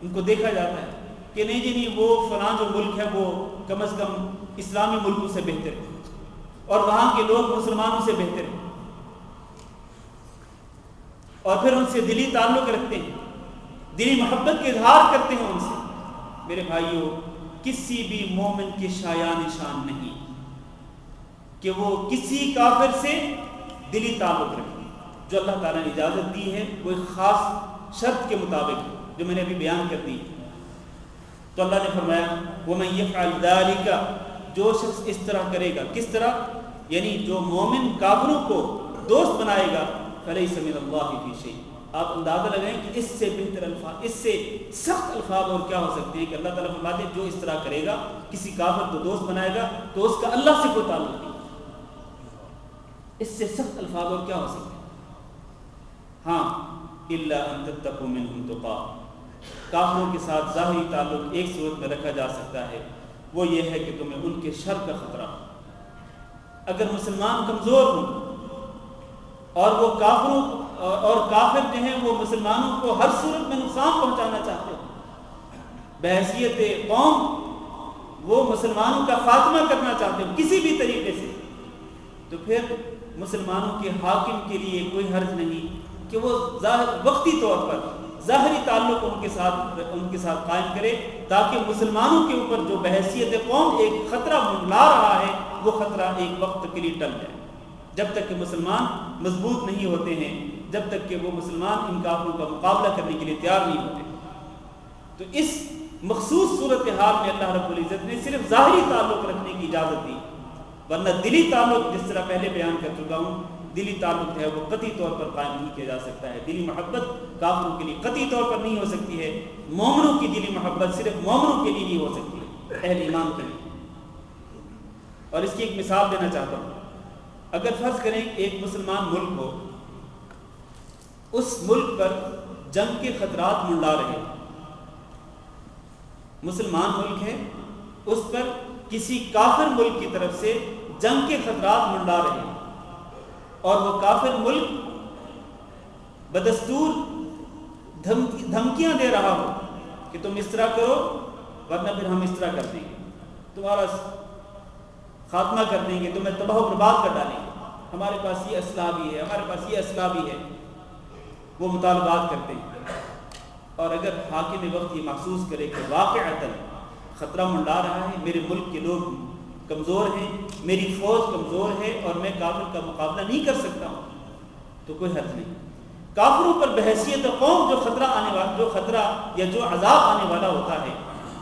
ان کو دیکھا جاتا ہے کہ نہیں جی نہیں، وہ فلاں جو ملک ہے وہ کم از کم اسلامی ملکوں سے بہتر ہے اور وہاں کے لوگ مسلمانوں سے بہتر ہیں، اور پھر ان سے دلی تعلق رکھتے ہیں، دلی محبت کے اظہار کرتے ہیں ان سے۔ میرے بھائیوں، کسی بھی مومن کی شایان شان نہیں کہ وہ کسی کافر سے دلی تعلق رکھے۔ جو اللہ تعالیٰ نے اجازت دی ہے وہ ایک خاص شرط کے مطابق جو میں نے ابھی بیان کر دی، تو اللہ نے فرمایا وَمَن يَفْعَلْ ذَلِكَ، جو شخص اس طرح کرے گا، کس طرح؟ یعنی جو مومن کافروں کو دوست بنائے گا، فَلَيْسَ مِنَ اللَّهِ فِي شَيْءٍ۔ آپ اندازہ لگائیں کہ اس سے بہتر الفاظ، اس سے سخت الفاظ اور کیا ہو سکتے ہیں کہ اللہ تعالیٰ فرماتے ہیں جو اس طرح کرے گا، کسی کافر کو دوست بنائے گا، تو اس کا اللہ سے کوئی تعلق نہیں۔ اس سے سخت الفاظ اور کیا ہو سکتے ہیں؟ ہاں، إِلَّا أَن تَتَّقُوا مِنْهُمْ تُقَاتٍ، کافروں کے ساتھ ظاہری تعلق ایک صورت میں رکھا جا سکتا ہے، وہ یہ ہے کہ تمہیں ان کے شر کا خطرہ ہو۔ اگر مسلمان کمزور ہوں اور وہ کافروں اور کافر جو ہیں وہ مسلمانوں کو ہر صورت میں نقصان پہنچانا چاہتے ہیں، بحیثیت قوم وہ مسلمانوں کا خاتمہ کرنا چاہتے ہیں کسی بھی طریقے سے، تو پھر مسلمانوں کے حاکم کے لیے کوئی حرج نہیں کہ وہ وقتی طور پر ظاہری تعلق ان کے ساتھ قائم کرے، تاکہ مسلمانوں کے اوپر جو بحیثیت قوم ایک خطرہ منڈلا رہا ہے وہ خطرہ ایک وقت کے لیے ٹل جائے۔ جب تک کہ مسلمان مضبوط نہیں ہوتے ہیں، جب تک کہ وہ مسلمان ان کافروں کا مقابلہ کرنے کے لیے تیار نہیں ہوتے، تو اس مخصوص صورتحال میں اللہ رب العزت نے صرف ظاہری تعلق رکھنے کی اجازت دی، ورنہ دلی تعلق جس طرح پہلے بیان کر چکا ہوں، دلی تعلق ہے وہ قطعی طور پر قائم نہیں کیا جا سکتا ہے۔ دلی محبت کافروں کے لیے قطعی طور پر نہیں ہو سکتی ہے، مومنوں کی دلی محبت صرف مومنوں کے لیے ہی ہو سکتی ہے، اہل ایمان کے لیے۔ اور اس کی ایک مثال دینا چاہتا ہوں، اگر فرض کریں ایک مسلمان ملک ہو، اس ملک پر جنگ کے خطرات منڈلا رہے، مسلمان ملک ہے، اس پر کسی کافر ملک کی طرف سے جنگ کے خطرات منڈلا رہے ہیں، اور وہ کافر ملک بدستور دھمکیاں دے رہا ہو کہ تم اس طرح کرو ورنہ پھر ہم اس طرح کر دیں گے، تمہارا خاتمہ کر دیں گے، تمہیں تباہ و برباد کر ڈالیں گے، ہمارے پاس یہ اسلحہ بھی ہے، ہمارے پاس یہ اسلحہ بھی ہے، وہ مطالبات کرتے ہیں۔ اور اگر حاکم وقت یہ محسوس کرے کہ واقعتاً خطرہ منڈلا رہا ہے، میرے ملک کے لوگ کمزور ہیں، میری فوج کمزور ہے اور میں کافر کا مقابلہ نہیں کر سکتا ہوں، تو کوئی حرج نہیں۔ کافروں پر بحیثیت قوم جو خطرہ یا جو عذاب آنے والا ہوتا ہے،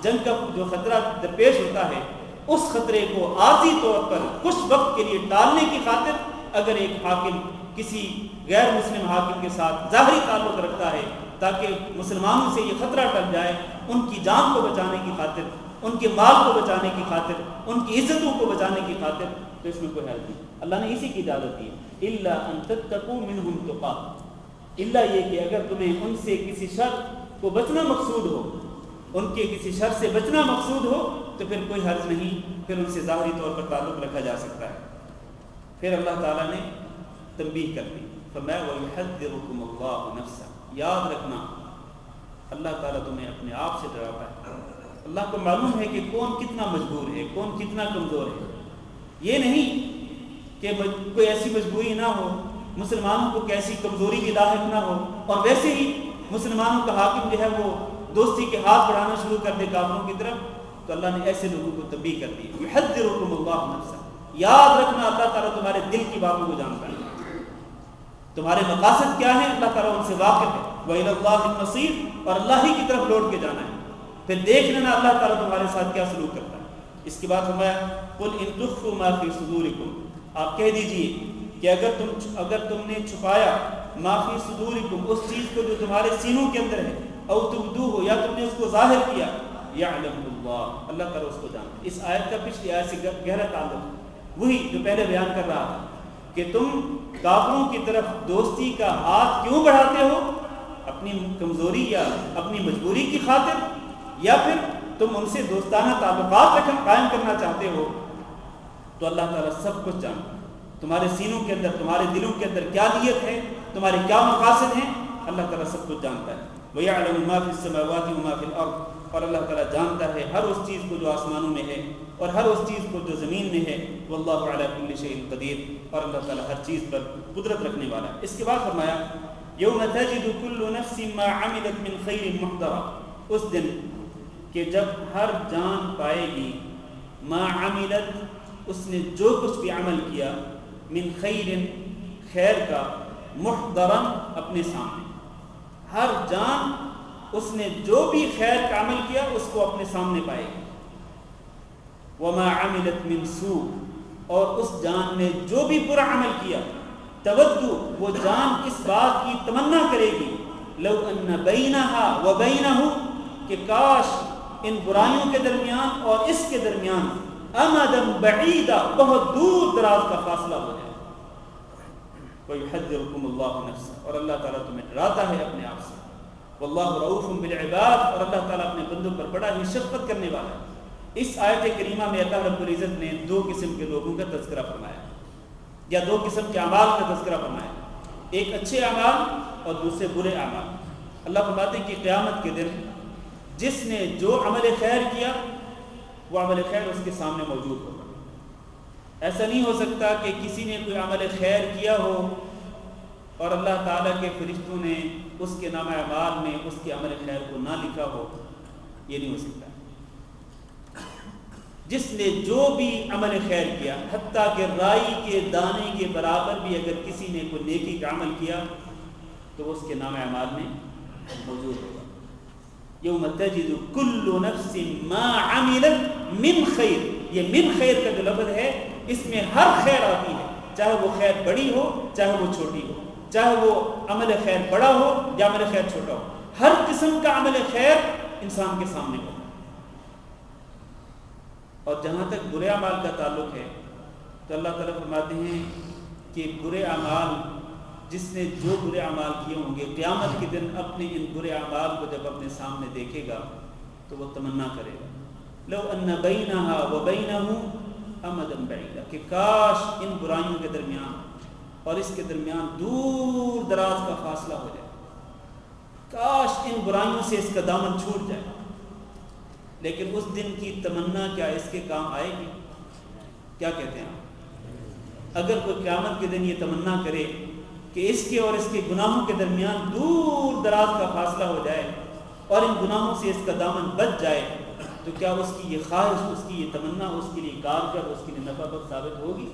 جنگ کا جو خطرہ درپیش ہوتا ہے، اس خطرے کو عارضی طور پر کچھ وقت کے لیے ٹالنے کی خاطر اگر ایک حاکم کسی غیر مسلم حاکم کے ساتھ ظاہری تعلق رکھتا ہے تاکہ مسلمانوں سے یہ خطرہ ٹل جائے، ان کی جان کو بچانے کی خاطر، ان کے مال کو بچانے کی خاطر، ان کی عزتوں کو بچانے کی خاطر، تو اس میں کوئی حرج نہیں۔ اللہ نے اسی کی اجازت دی ہے، الا ان تتقوا منهم تقاۃ، الا یہ کہ اگر تمہیں ان سے کسی شر کو بچنا مقصود ہو، ان کے کسی شر سے بچنا مقصود ہو، تو پھر کوئی حرج نہیں، پھر ان سے ظاہری طور پر تعلق رکھا جا سکتا ہے۔ پھر اللہ تعالیٰ نے تنبیہ کر دی، فرمایا وَيُحَذِّرُكُمُ اللَّهُ نَفْسَهُ، یاد رکھنا اللہ تعالیٰ تمہیں اپنے آپ سے ڈراتا ہے۔ اللہ کو معلوم ہے کہ کون کتنا مجبور ہے، کون کتنا کمزور ہے۔ یہ نہیں کہ کوئی ایسی مجبوری نہ ہو، مسلمانوں کو کیسی کمزوری کی لاحق نہ ہو، اور ویسے ہی مسلمانوں کا حاکم جو ہے وہ دوستی کے ہاتھ بڑھانا شروع کر دے کافروں کی طرف، تو اللہ نے ایسے لوگوں کو تنبیہ کر دی، یحذرکم اللہ نفسہ، یاد رکھنا اللہ تعالیٰ تمہارے دل کی باتوں کو جانتا ہے، تمہارے مقاصد کیا ہیں اللہ تعالیٰ ان سے واقف ہے، وَإِلَى اللَّهِ الْمَصِيرُ، اور اللہ ہی کی طرف لوٹ کے جانا ہے، پھر دیکھ لینا اللہ تعالیٰ تمہارے ساتھ کیا سلوک کرتا ہے۔ اس کے بعد فرمایا قُلْ إِن تُخْفُوا مَا فِي صُدُورِكُمْ، آپ کہہ دیجئے کہ اگر تم نے چھپایا ما فی صدورکم، اس چیز کو جو تمہارے سینوں کے اندر ہے، او تبدوہ، یا تم نے اس کو ظاہر کیا، یعلم اللہ، اللہ تعالیٰ اس کو جانتا ہے۔ اس آیت کا پچھلی آیت سے گہرا تعلق ہے، وہی جو پہلے بیان کر رہا تھا کہ تم کافروں کی طرف دوستی کا ہاتھ کیوں بڑھاتے ہو؟ اپنی کمزوری یا اپنی مجبوری کی خاطر، یا پھر تم ان سے دوستانہ تعلقات قائم کرنا چاہتے ہو؟ تو اللہ تعالیٰ سب کچھ جانتا ہے، تمہارے سینوں کے اندر، تمہارے دلوں کے اندر کیا نیت ہے، تمہارے کیا مقاصد ہیں، اللہ تعالیٰ سب کچھ جانتا ہے۔ وَيَعْلَمُ مَا فِي السَّمَاوَاتِ وَمَا فِي الْأَرْضِ، اور اللہ تعالیٰ جانتا ہے ہر اس چیز کو جو آسمانوں میں ہے اور ہر اس چیز کو جو زمین میں ہے۔ وَاللَّهُ عَلَى كُلِّ شَيْءٍ قَدِيرٌ، اور اللہ تعالیٰ ہر چیز پر قدرت رکھنے والا ہے۔ اس کے بعد فرمایا یوم تجد کل نفس ما عملت من خیر محضرا، اس دن کہ جب ہر جان پائے گی ما عملت، اس نے جو کچھ بھی عمل کیا، من خیر، خیر کا، محضرا، اپنے سامنے، ہر جان اس نے جو بھی خیر کا عمل کیا اس کو اپنے سامنے پائے گی۔ وما عملت من سوء، اور اس جان نے جو بھی برا عمل کیا، تودو، وہ جان کس بات کی تمنا کرے گی، لو ان بینہا و بینہ، کہ کاش ان برائیوں کے درمیان اور اس کے درمیان امدن بعیدہ، بہت دور دراز کا فاصلہ ہو جائے۔ وَيُحَذِّرُكُمُ اللَّهُ نَفْسَهُ، اور اللہ تعالیٰ تمہیں ڈراتا ہے اپنے آپ سے۔ وَاللَّهُ رَؤُوفٌ بِالْعِبَادِ، اور اللہ تعالیٰ اپنے بندوں پر بڑا ہی شفقت کرنے والا ہے۔ اس آیت کریمہ میں اللہ رب العزت نے دو قسم کے لوگوں کا تذکرہ فرمایا، یا دو قسم کے اعمال کا تذکرہ فرمایا، ایک اچھے اعمال اور دوسرے برے اعمال۔ اللہ فرماتے ہیں کہ قیامت کے دن جس نے جو عمل خیر کیا وہ عمل خیر اس کے سامنے موجود ہوگا۔ ایسا نہیں ہو سکتا کہ کسی نے کوئی عمل خیر کیا ہو اور اللہ تعالیٰ کے فرشتوں نے اس کے نامہ اعمال میں اس کے عمل خیر کو نہ لکھا ہو، یہ نہیں ہو سکتا۔ جس نے جو بھی عمل خیر کیا، حتیٰ کہ رائی کے دانے کے برابر بھی اگر کسی نے کوئی نیکی کا عمل کیا تو وہ اس کے نامہ اعمال میں موجود ہوگا۔ یوم تجد کل نفس ما عملت من خیر، یہ من خیر کا جو لفظ ہے اس میں ہر خیر آتی ہے، چاہے وہ خیر بڑی ہو چاہے وہ چھوٹی ہو، چاہے وہ عمل خیر بڑا ہو یا عمل خیر چھوٹا ہو، ہر قسم کا عمل خیر انسان کے سامنے ہو۔ اور جہاں تک برے اعمال کا تعلق ہے تو اللہ تعالیٰ فرماتے ہیں کہ برے اعمال، جس نے جو برے اعمال کیے ہوں گے، قیامت کے دن اپنے ان برے اعمال کو جب اپنے سامنے دیکھے گا تو وہ تمنا کرے گا، لو ان بینہا و بینہ امدا بعیدا، کہ کاش ان برائیوں کے درمیان اور اس کے درمیان دور دراز کا فاصلہ ہو جائے، کاش ان برائیوں سے اس کا دامن چھوٹ جائے۔ لیکن اس دن کی تمنا کیا اس کے کام آئے گی؟ کیا کہتے ہیں؟ اگر کوئی قیامت کے دن یہ تمنا کرے کہ اس کے اور اس کے گناہوں کے درمیان دور دراز کا فاصلہ ہو جائے اور ان گناہوں سے اس کا دامن بچ جائے، تو کیا اس کی یہ خواہش، اس کی یہ تمنا اس کے لیے کارگر، اس کے لیے نفع بخش ثابت ہوگی؟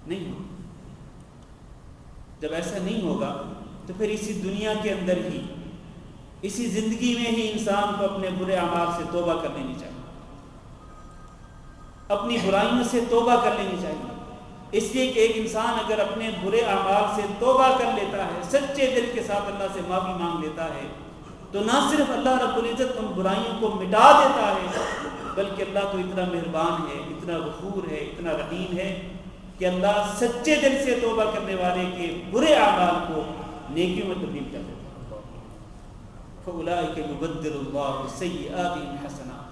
نہیں ہوگی۔ جب ایسا نہیں ہوگا تو پھر اسی دنیا کے اندر ہی، اسی زندگی میں ہی انسان کو اپنے برے اعمال سے توبہ کر لینی چاہیے، اپنی برائیوں سے توبہ کر لینی چاہیے۔ اس لیے کہ ایک انسان اگر اپنے برے اعمال سے توبہ کر لیتا ہے، سچے دل کے ساتھ اللہ سے معافی مانگ لیتا ہے، تو نہ صرف اللہ رب العزت ان برائیوں کو مٹا دیتا ہے، بلکہ اللہ تو اتنا مہربان ہے، اتنا غفور ہے، اتنا رحیم ہے کہ اللہ سچے دل سے توبہ کرنے والے کے برے اعمال کو نیکیوں میں تبدیل کر دیتا ہے۔ فَأُولَٰئِكَ يُبَدِّلُ اللَّهُ سَيِّئَاتِهِمْ حَسَنَاتٍ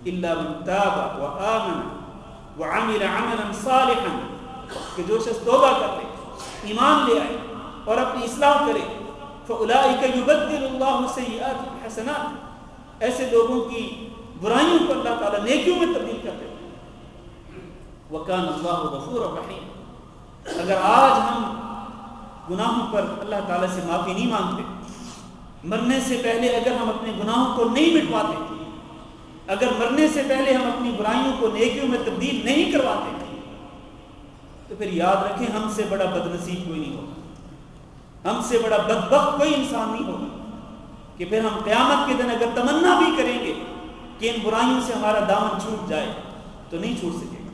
إِلَّا مَن تَابَ وَآمَنَ وَعَمِلَ عَمَلًا صَالِحًا، کہ جو شخص توبہ کر لے، ایمان لے آئے اور اپنی اصلاح کرے، فَأُولَٰئِكَ يُبَدِّلُ اللَّهُ سَيِّئَاتِهِمْ حَسَنَاتٍ، ایسے لوگوں کی برائیوں کو اللہ تعالیٰ نیکیوں میں تبدیل کر دیتا ہے۔ وَكَانَ اللَّهُ غَفُورًا رَحِيمًا، اگر آج ہم گناہوں پر اللہ تعالیٰ سے معافی نہیں مانگتے، مرنے سے پہلے اگر ہم اپنے گناہوں کو نہیں مٹواتے، اگر مرنے سے پہلے ہم اپنی برائیوں کو نیکیوں میں تبدیل نہیں کرواتے، تو پھر یاد رکھیں ہم سے بڑا بدنصیب کوئی نہیں ہوگا، ہم سے بڑا بدبخت کوئی انسان نہیں ہوگا کہ پھر ہم قیامت کے دن اگر تمنا بھی کریں گے کہ ان برائیوں سے ہمارا دامن چھوٹ جائے تو نہیں چھوٹ سکے گا۔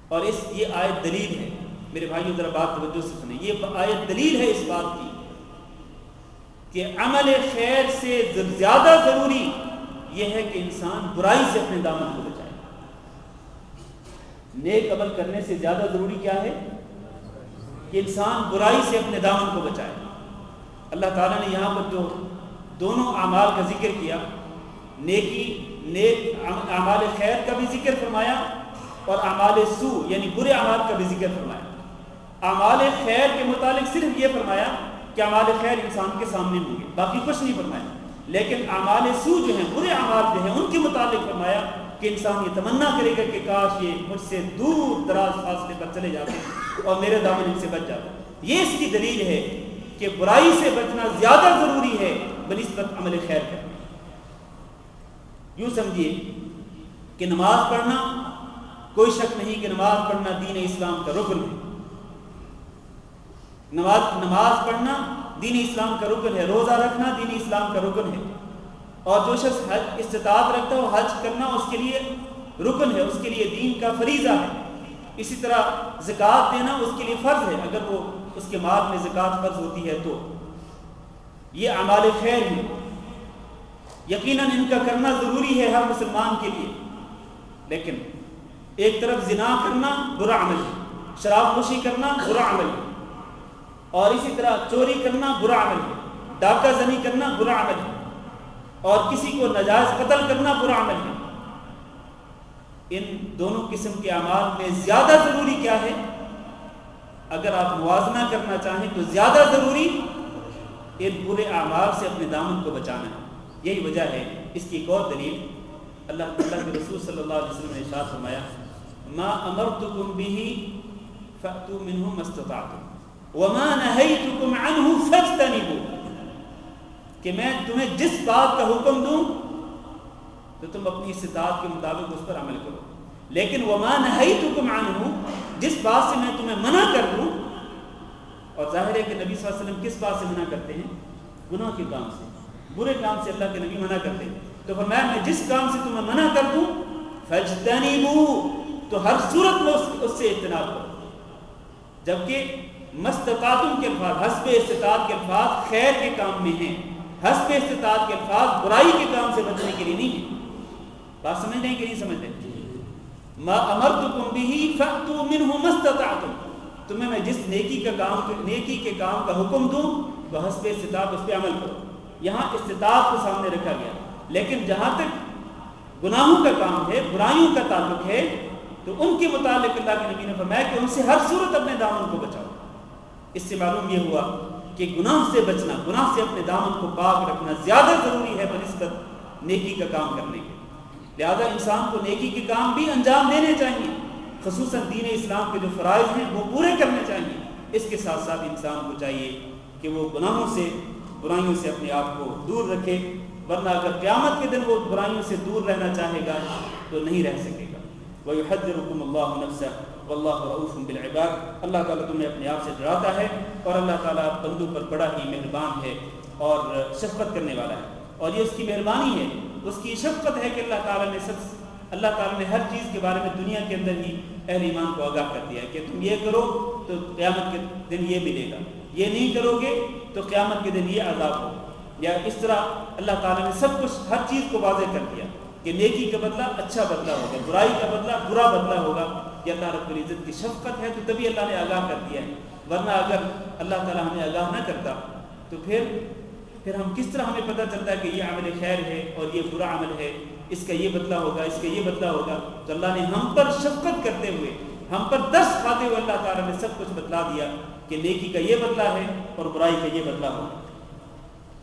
اور یہ آیت دلیل ہے میرے بھائیو ذرا بات توجہ سے سنیں، یہ آیت دلیل ہے اس بات کی کہ عمل خیر سے زیادہ ضروری یہ ہے کہ انسان برائی سے اپنے دامن کو بچائے۔ نیک عمل کرنے سے زیادہ ضروری کیا ہے کہ انسان برائی سے اپنے دامن کو بچائے۔ اللہ تعالیٰ نے یہاں پر جو دونوں اعمال کا ذکر کیا، نیک اعمال خیر کا بھی ذکر فرمایا اور اعمال سوء یعنی برے اعمال کا بھی ذکر فرمایا۔ اعمال خیر کے متعلق صرف یہ فرمایا کہ اعمال خیر انسان کے سامنے ہوں گے، باقی کچھ نہیں فرمایا۔ لیکن اعمال سوء جو ہیں، برے اعمال جو ہیں، ان کے متعلق فرمایا کہ انسان یہ تمنا کرے گا کہ کاش یہ مجھ سے دور دراز فاصلے پر چلے جاتے اور میرے دامن ان سے بچ جاتا۔ یہ اس کی دلیل ہے کہ برائی سے بچنا زیادہ ضروری ہے بنسبت عمل خیر کرنے۔ یوں سمجھیے کہ نماز پڑھنا، کوئی شک نہیں کہ نماز پڑھنا دین اسلام کا رکن ہے۔ نماز پڑھنا دین اسلام کا رکن ہے، روزہ رکھنا دین اسلام کا رکن ہے، اور جو شخص حج استطاعت رکھتا ہے وہ حج کرنا اس کے لیے رکن ہے، اس کے لیے دین کا فریضہ ہے۔ اسی طرح زکوٰۃ دینا اس کے لیے فرض ہے، اگر وہ اس کے مال میں زکوٰۃ فرض ہوتی ہے تو۔ یہ اعمال خیر ہیں، یقیناً ان کا کرنا ضروری ہے ہر مسلمان کے لیے۔ لیکن ایک طرف زنا کرنا برا عمل ہے، شراب نوشی کرنا برا عمل ہے، اور اسی طرح چوری کرنا برا عمل ہے، ڈاکہ زنی کرنا برا عمل ہے، اور کسی کو ناجائز قتل کرنا برا عمل ہے۔ ان دونوں قسم کے اعمال میں زیادہ ضروری کیا ہے؟ اگر آپ موازنہ کرنا چاہیں تو زیادہ ضروری ان برے اعمال سے اپنے دامن کو بچانا ہے۔ یہی وجہ ہے، اس کی ایک اور دلیل اللہ کے رسول صلی اللہ علیہ وسلم نے ارشاد فرمایا، ما امرتکم به فأتوا منه ما استطعتم وما نهیتکم عنه فاجتنبوه، کہ میں تمہیں جس بات کا حکم دوں تو تم اپنی استطاعت کے مطابق اس پر عمل کرو، لیکن وما نہیتکم عنہ، جس بات سے میں تمہیں منع کر دوں، اور ظاہر ہے کہ نبی صلی اللہ علیہ وسلم کس بات سے منع کرتے ہیں؟ گناہ کے کام سے، برے کام سے اللہ کے نبی منع کرتے ہیں۔ تو فرمایا میں جس کام سے تمہیں منع کر دوں فاجتنبوہ، تو ہر صورت میں اس سے اجتناب کرو۔ جبکہ مستطاعتم کے الفاظ، حسب استطاعت کے الفاظ خیر کے کام میں ہیں، حسب استطاعت کے الفاظ برائی کے کام سے بچنے کے لیے نہیں ہیں۔ بات سمجھ رہے کہ نہیں سمجھ رہے؟ ما امرتکم به فأتوا منه ما استطعتم، تمہیں میں جس نیکی کے کام کا حکم دوں تو حسب استطاعت اس پہ عمل کرو۔ یہاں استطاعت کو سامنے رکھا گیا، لیکن جہاں تک گناہوں کا کام ہے، برائیوں کا تعلق ہے، تو ان کے متعلق اللہ کے نبی نے فرمایا کہ ان سے ہر صورت اپنے دامن کو بچاؤ۔ اس سے معلوم یہ ہوا کہ گناہ سے بچنا، گناہ سے اپنے دامن کو پاک رکھنا زیادہ ضروری ہے بنسبت نیکی کا کام کرنے کے۔ لہذا انسان کو نیکی کے کام بھی انجام دینے چاہیے، خصوصاً دین اسلام کے جو فرائض ہیں وہ پورے کرنے چاہیے۔ اس کے ساتھ ساتھ انسان کو چاہیے کہ وہ گناہوں سے، برائیوں سے اپنے آپ کو دور رکھے، ورنہ اگر قیامت کے دن وہ برائیوں سے دور رہنا چاہے گا تو نہیں رہ سکے گا۔ وَيُحَذِّرُكُمُ اللَّهُ نَفْسَهُ وَاللَّهُ رَءُوفٌ بِالْعِبَادِ، اللہ تعالیٰ تمہیں اپنے آپ سے ڈراتا ہے، اور اللہ تعالیٰ بندوں پر بڑا ہی مہربان ہے اور شفقت کرنے والا ہے۔ اور یہ اس کی مہربانی ہے، اس کی شفقت ہے کہ اللہ تعالیٰ نے ہر چیز کے بارے میں دنیا کے اندر ہی اہل ایمان کو آگاہ کر دیا ہے کہ تم یہ کرو تو قیامت کے دن یہ ملے گا، یہ نہیں کرو گے تو قیامت کے دن یہ عذاب ہوگا۔ یا اس طرح اللہ تعالیٰ نے سب کچھ، ہر چیز کو واضح کر دیا کہ نیکی کا بدلہ اچھا بدلہ ہوگا، برائی کا بدلہ برا بدلہ ہوگا۔ یا اللہ رب العزت کی شفقت ہے تو تبھی اللہ نے آگاہ کر دیا ہے، ورنہ اگر اللہ تعالیٰ ہمیں آگاہ نہ کرتا تو پھر ہم کس طرح ہمیں پتہ چلتا ہے کہ یہ عمل خیر ہے اور یہ برا عمل ہے، اس کا یہ بدلہ ہوگا، اس کا یہ بدلہ ہوگا۔ تو اللہ نے ہم پر شفقت کرتے ہوئے، ہم پر درس کھاتے ہوئے اللہ تعالیٰ نے سب کچھ بتلا دیا کہ نیکی کا یہ بدلہ ہے اور برائی کا یہ بدلہ ہوگا۔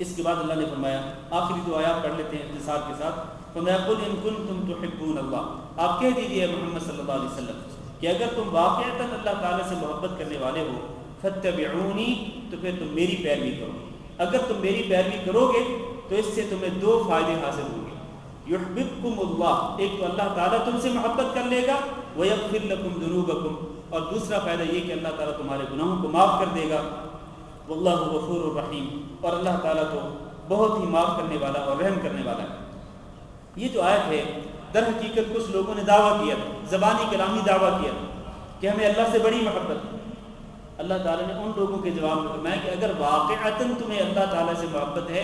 اس کے بعد اللہ نے فرمایا، آخری دو آیات پڑھ لیتے ہیں اختصار کے ساتھ۔ فرمایا قُلْ إِن كُنتُمْ تُحِبُّونَ اللَّهَ، آپ کہہ دیجئے محمد صلی اللہ علیہ وسلم کہ اگر تم واقعتاً اللہ تعالیٰ سے محبت کرنے والے ہو، فَاتَّبِعُونِي، تو پھر تم میری پیروی کرو۔ اگر تم میری پیروی کرو گے تو اس سے تمہیں دو فائدے حاصل ہوں گے۔ یحببکم اللہ، ایک تو اللہ تعالیٰ تم سے محبت کر لے گا، ویغفر لکم ذنوبکم، اور دوسرا فائدہ یہ کہ اللہ تعالیٰ تمہارے گناہوں کو معاف کر دے گا۔ واللہ غفور الرحیم، اور اللہ تعالیٰ تو بہت ہی معاف کرنے والا اور رحم کرنے والا ہے۔ یہ جو آیت ہے، در حقیقت کچھ لوگوں نے دعویٰ کیا، زبانی کلامی دعویٰ کیا کہ ہمیں اللہ سے بڑی محبت، اللہ تعالیٰ نے ان لوگوں کے جواب میں فرمایا کہ اگر واقعتاً تمہیں اللہ تعالیٰ سے محبت ہے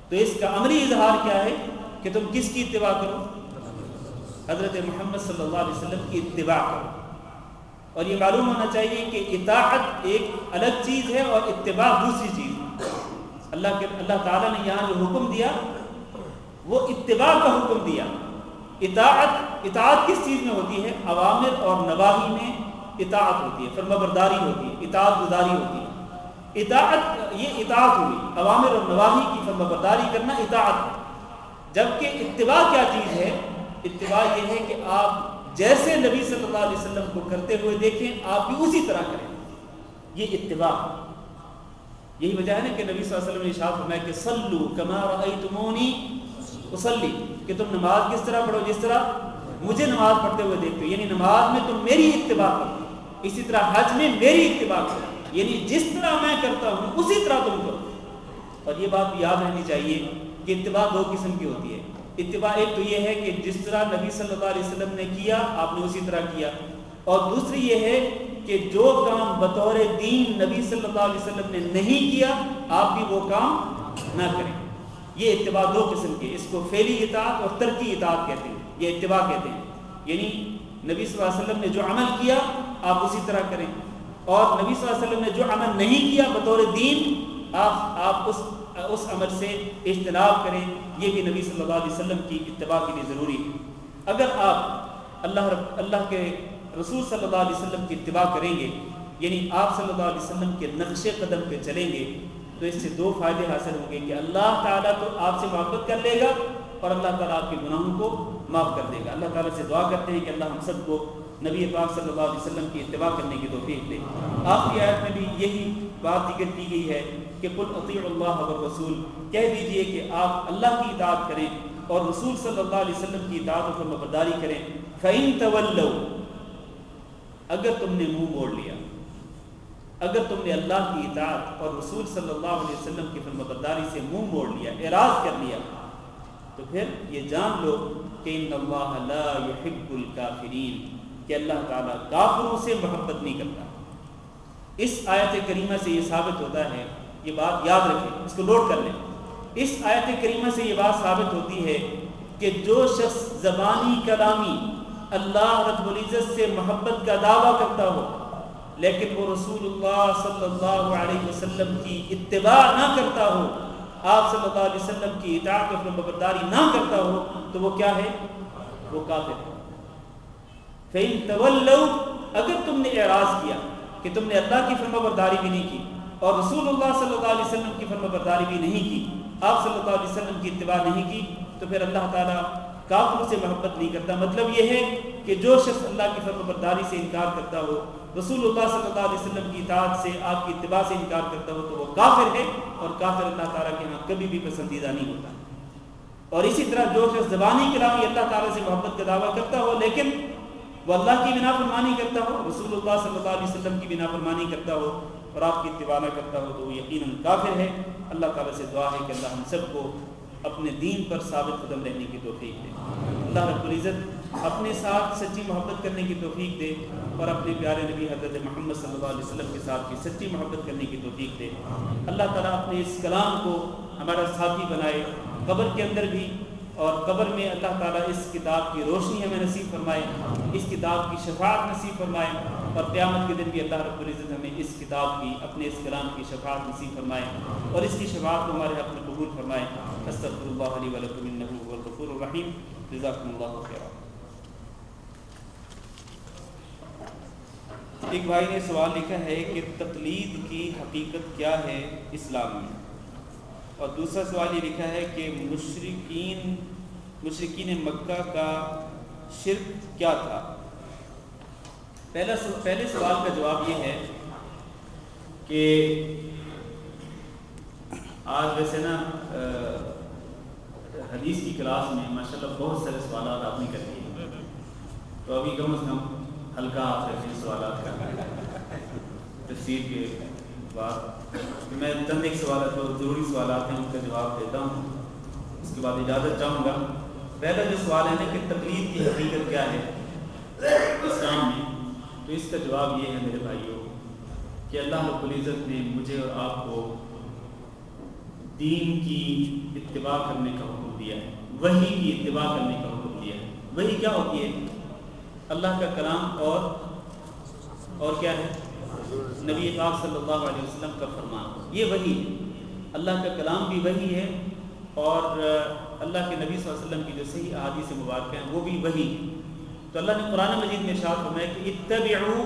تو اس کا عملی اظہار کیا ہے کہ تم کس کی اتباع کرو؟ حضرت محمد صلی اللہ علیہ وسلم کی اتباع کرو. اور یہ معلوم ہونا چاہیے کہ اطاعت ایک الگ چیز ہے اور اتباع دوسری چیز. اللہ تعالیٰ نے یہاں جو حکم دیا وہ اتباع کا حکم دیا. اطاعت کس چیز میں ہوتی ہے؟ اوامر اور نواہی میں اطاعت ہوتی ہے، فرمانبرداری ہوتی ہے، اطاعت گزاری ہوتی ہے. یہ اطاعت ہوئی، اوامر اور نواہی کی فرمانبرداری کرنا اطاعت ہے. جبکہ اتباع کیا چیز ہے؟ اتباع یہ ہے کہ آپ جیسے نبی صلی اللہ علیہ وسلم کو کرتے ہوئے دیکھیں آپ بھی اسی طرح کریں. یہ اتباع. یہی وجہ ہے نا کہ نبی صلی اللہ علیہ وسلم نے ارشاد فرمایا کہ صلو کما رأیتمونی اصلی، کہ تم نماز کس طرح پڑھو جس طرح مجھے نماز پڑھتے ہوئے دیکھتے ہو. یعنی نماز میں تم میری اتباع کرو. اسی طرح حج میں میری اتباع کرو، یعنی جس طرح میں کرتا ہوں اسی طرح تم کرو. اور یہ بات یاد رہنی چاہیے کہ اتباع دو قسم کی ہوتی ہے. اتباع ایک تو یہ ہے کہ جس طرح نبی صلی اللہ علیہ وسلم نے کیا آپ نے اسی طرح کیا، اور دوسری یہ ہے کہ جو کام بطور دین نبی صلی اللہ علیہ وسلم نے نہیں کیا آپ بھی وہ کام نہ کریں. یہ اتباع دو قسم کے، اس کو فعلی اطاعت اور ترکی اطاعت کہتے ہیں. یہ اتباع کہتے ہیں، یعنی نبی صلی اللہ علیہ وسلم نے جو عمل کیا آپ اسی طرح کریں، اور نبی صلی اللہ علیہ وسلم نے جو عمل نہیں کیا بطور دین آپ اس عمل سے اجتناب کریں. یہ بھی نبی صلی اللہ علیہ وسلم کی اتباع کے لیے ضروری ہے. اگر آپ اللہ کے رسول صلی اللہ علیہ وسلم کی اتباع کریں گے، یعنی آپ صلی اللہ علیہ وسلم کے نقش قدم پہ چلیں گے، تو اس سے دو فائدے حاصل ہوں گے کہ اللہ تعالیٰ تو آپ سے محبت کر لے گا اور اللہ تعالیٰ آپ کے گناہوں کو معاف کر دے گا. اللہ تعالیٰ سے دعا کرتے ہیں کہ اللہ ہم سب کو نبی پاک صلی اللہ علیہ وسلم کی اتباع کرنے کی توفیق دے. آخری آیت میں بھی یہی بات ذکر کی گئی ہے کہ قل اطیعوا اللہ والرسول، کہہ دیجئے کہ آپ اللہ کی اطاعت کریں اور رسول صلی اللہ علیہ وسلم کی اطاعت و فرمانبرداری کریں. فَإِن تَوَلَّوْا، اگر تم نے منہ موڑ لیا، اگر تم نے اللہ کی اطاعت اور رسول صلی اللہ علیہ وسلم کی فرمانبرداری سے منہ موڑ لیا، اعراض کر لیا، تو پھر یہ جان لو کہ ان اللہ لا يحب الکافرین، کہ اللہ تعالیٰ کافروں سے محبت نہیں کرتا. اس آیت کریمہ سے یہ ثابت ہوتا ہے، یہ بات یاد رکھیں، اس کو نوٹ کر لیں. اس آیت کریمہ سے یہ بات ثابت ہوتی ہے کہ جو شخص زبانی کلامی اللہ رب العزت سے محبت کا دعویٰ کرتا ہو لیکن وہ رسول اللہ صلی اللہ علیہ وسلم کی اتباع نہ کرتا ہو، آپ صلی اللہ علیہ وسلم کی اطاعت و فرمانبرداری نہ کرتا ہو، تو وہ کیا ہے؟ وہ کافر ہے. فَإِن تَوَلَّوْا، اگر تم نے اعراض کیا کہ تم نے اللہ کی فرمانبرداری بھی نہیں کی اور رسول اللہ صلی اللہ علیہ وسلم کی فرمانبرداری بھی نہیں کی، آپ صلی اللہ علیہ وسلم کی اتباع نہیں کی، تو پھر اللہ تعالیٰ کافروں سے محبت نہیں کرتا. مطلب یہ ہے کہ جو شخص اللہ کی فرمانبرداری سے انکار کرتا ہو، رسول اللہ صلی اللہ علیہ وسلم کی اطاعت سے، آپ کی اتباع سے انکار کرتا ہو، تو وہ کافر ہے، اور کافر اللہ تعالیٰ کے ہاں کبھی بھی پسندیدہ نہیں ہوتا. اور اسی طرح جو شخص زبانی کلامی اللہ تعالیٰ سے محبت کا دعویٰ کرتا ہو لیکن وہ اللہ کی بنا فرمانی کرتا ہو، رسول اللہ صلی اللہ علیہ وسلم کی بنا فرمانی کرتا ہو اور آپ کی اتباع نہ کرتا ہو، تو وہ یقیناً کافر ہے. اللہ تعالیٰ سے دعا ہے کہ اللہ ہم سب کو اپنے دین پر ثابت قدم رہنے کی توفیق دے. اللہ رب العزت اپنے ساتھ سچی محبت کرنے کی توفیق دے اور اپنے پیارے نبی حضرت محمد صلی اللہ علیہ وسلم کے ساتھ کی سچی محبت کرنے کی توفیق دے. اللہ تعالیٰ اپنے اس کلام کو ہمارا ساتھی بنائے قبر کے اندر بھی، اور قبر میں اللہ تعالیٰ اس کتاب کی روشنی ہمیں نصیب فرمائے، اس کتاب کی شفاعت نصیب فرمائے، اور قیامت کے دن بھی اللہ رب العزت ہمیں اس کتاب کی، اپنے اس کلام کی شفاعت نصیب فرمائے اور اس کی شفاعت کو ہمارے حق میں قبول فرمائے. استغفر اللہ لی ولکم انہ هو الغفور الرحیم. جزاکم اللہ خیرا. ایک بھائی نے سوال لکھا ہے کہ تقلید کی حقیقت کیا ہے اسلام میں، اور دوسرا سوال یہ لکھا ہے کہ مشرکین مکہ کا شرک کیا تھا. پہلے سوال کا جواب یہ ہے کہ آج ویسے نا حدیث کی کلاس میں ماشاءاللہ بہت سارے سوالات آپ نے کر دیے، تو ابھی کم از کم ہلکا آپ رکھیں سوالات کا تفسیر کے بعد. میں چند ایک سوالات جو ضروری سوالات ہیں ان کا جواب دیتا ہوں، اس کے بعد اجازت چاہوں گا. پہلا جو سوال ہے نا کہ تقلید کی حقیقت کیا ہے اسلام میں، تو اس کا جواب یہ ہے میرے بھائیوں کہ اللہ رب العزت نے مجھے اور آپ کو دین کی اتباع کرنے کا حکم دیا ہے، وحی کی اتباع کرنے کا حکم دیا ہے۔ وحی کیا ہوتی ہے؟ اللہ کا کلام اور کیا ہے؟ نبی پاک صلی اللہ علیہ وسلم کا فرمان، یہ وحی ہے۔ اللہ کا کلام بھی وحی ہے اور اللہ کے نبی صلی اللہ علیہ وسلم کی جو صحیح احادیث مبارکہ ہیں وہ بھی وحی ہے۔ تو اللہ نے قرآن مجید میں ارشاد فرمایا کہ اتبعوا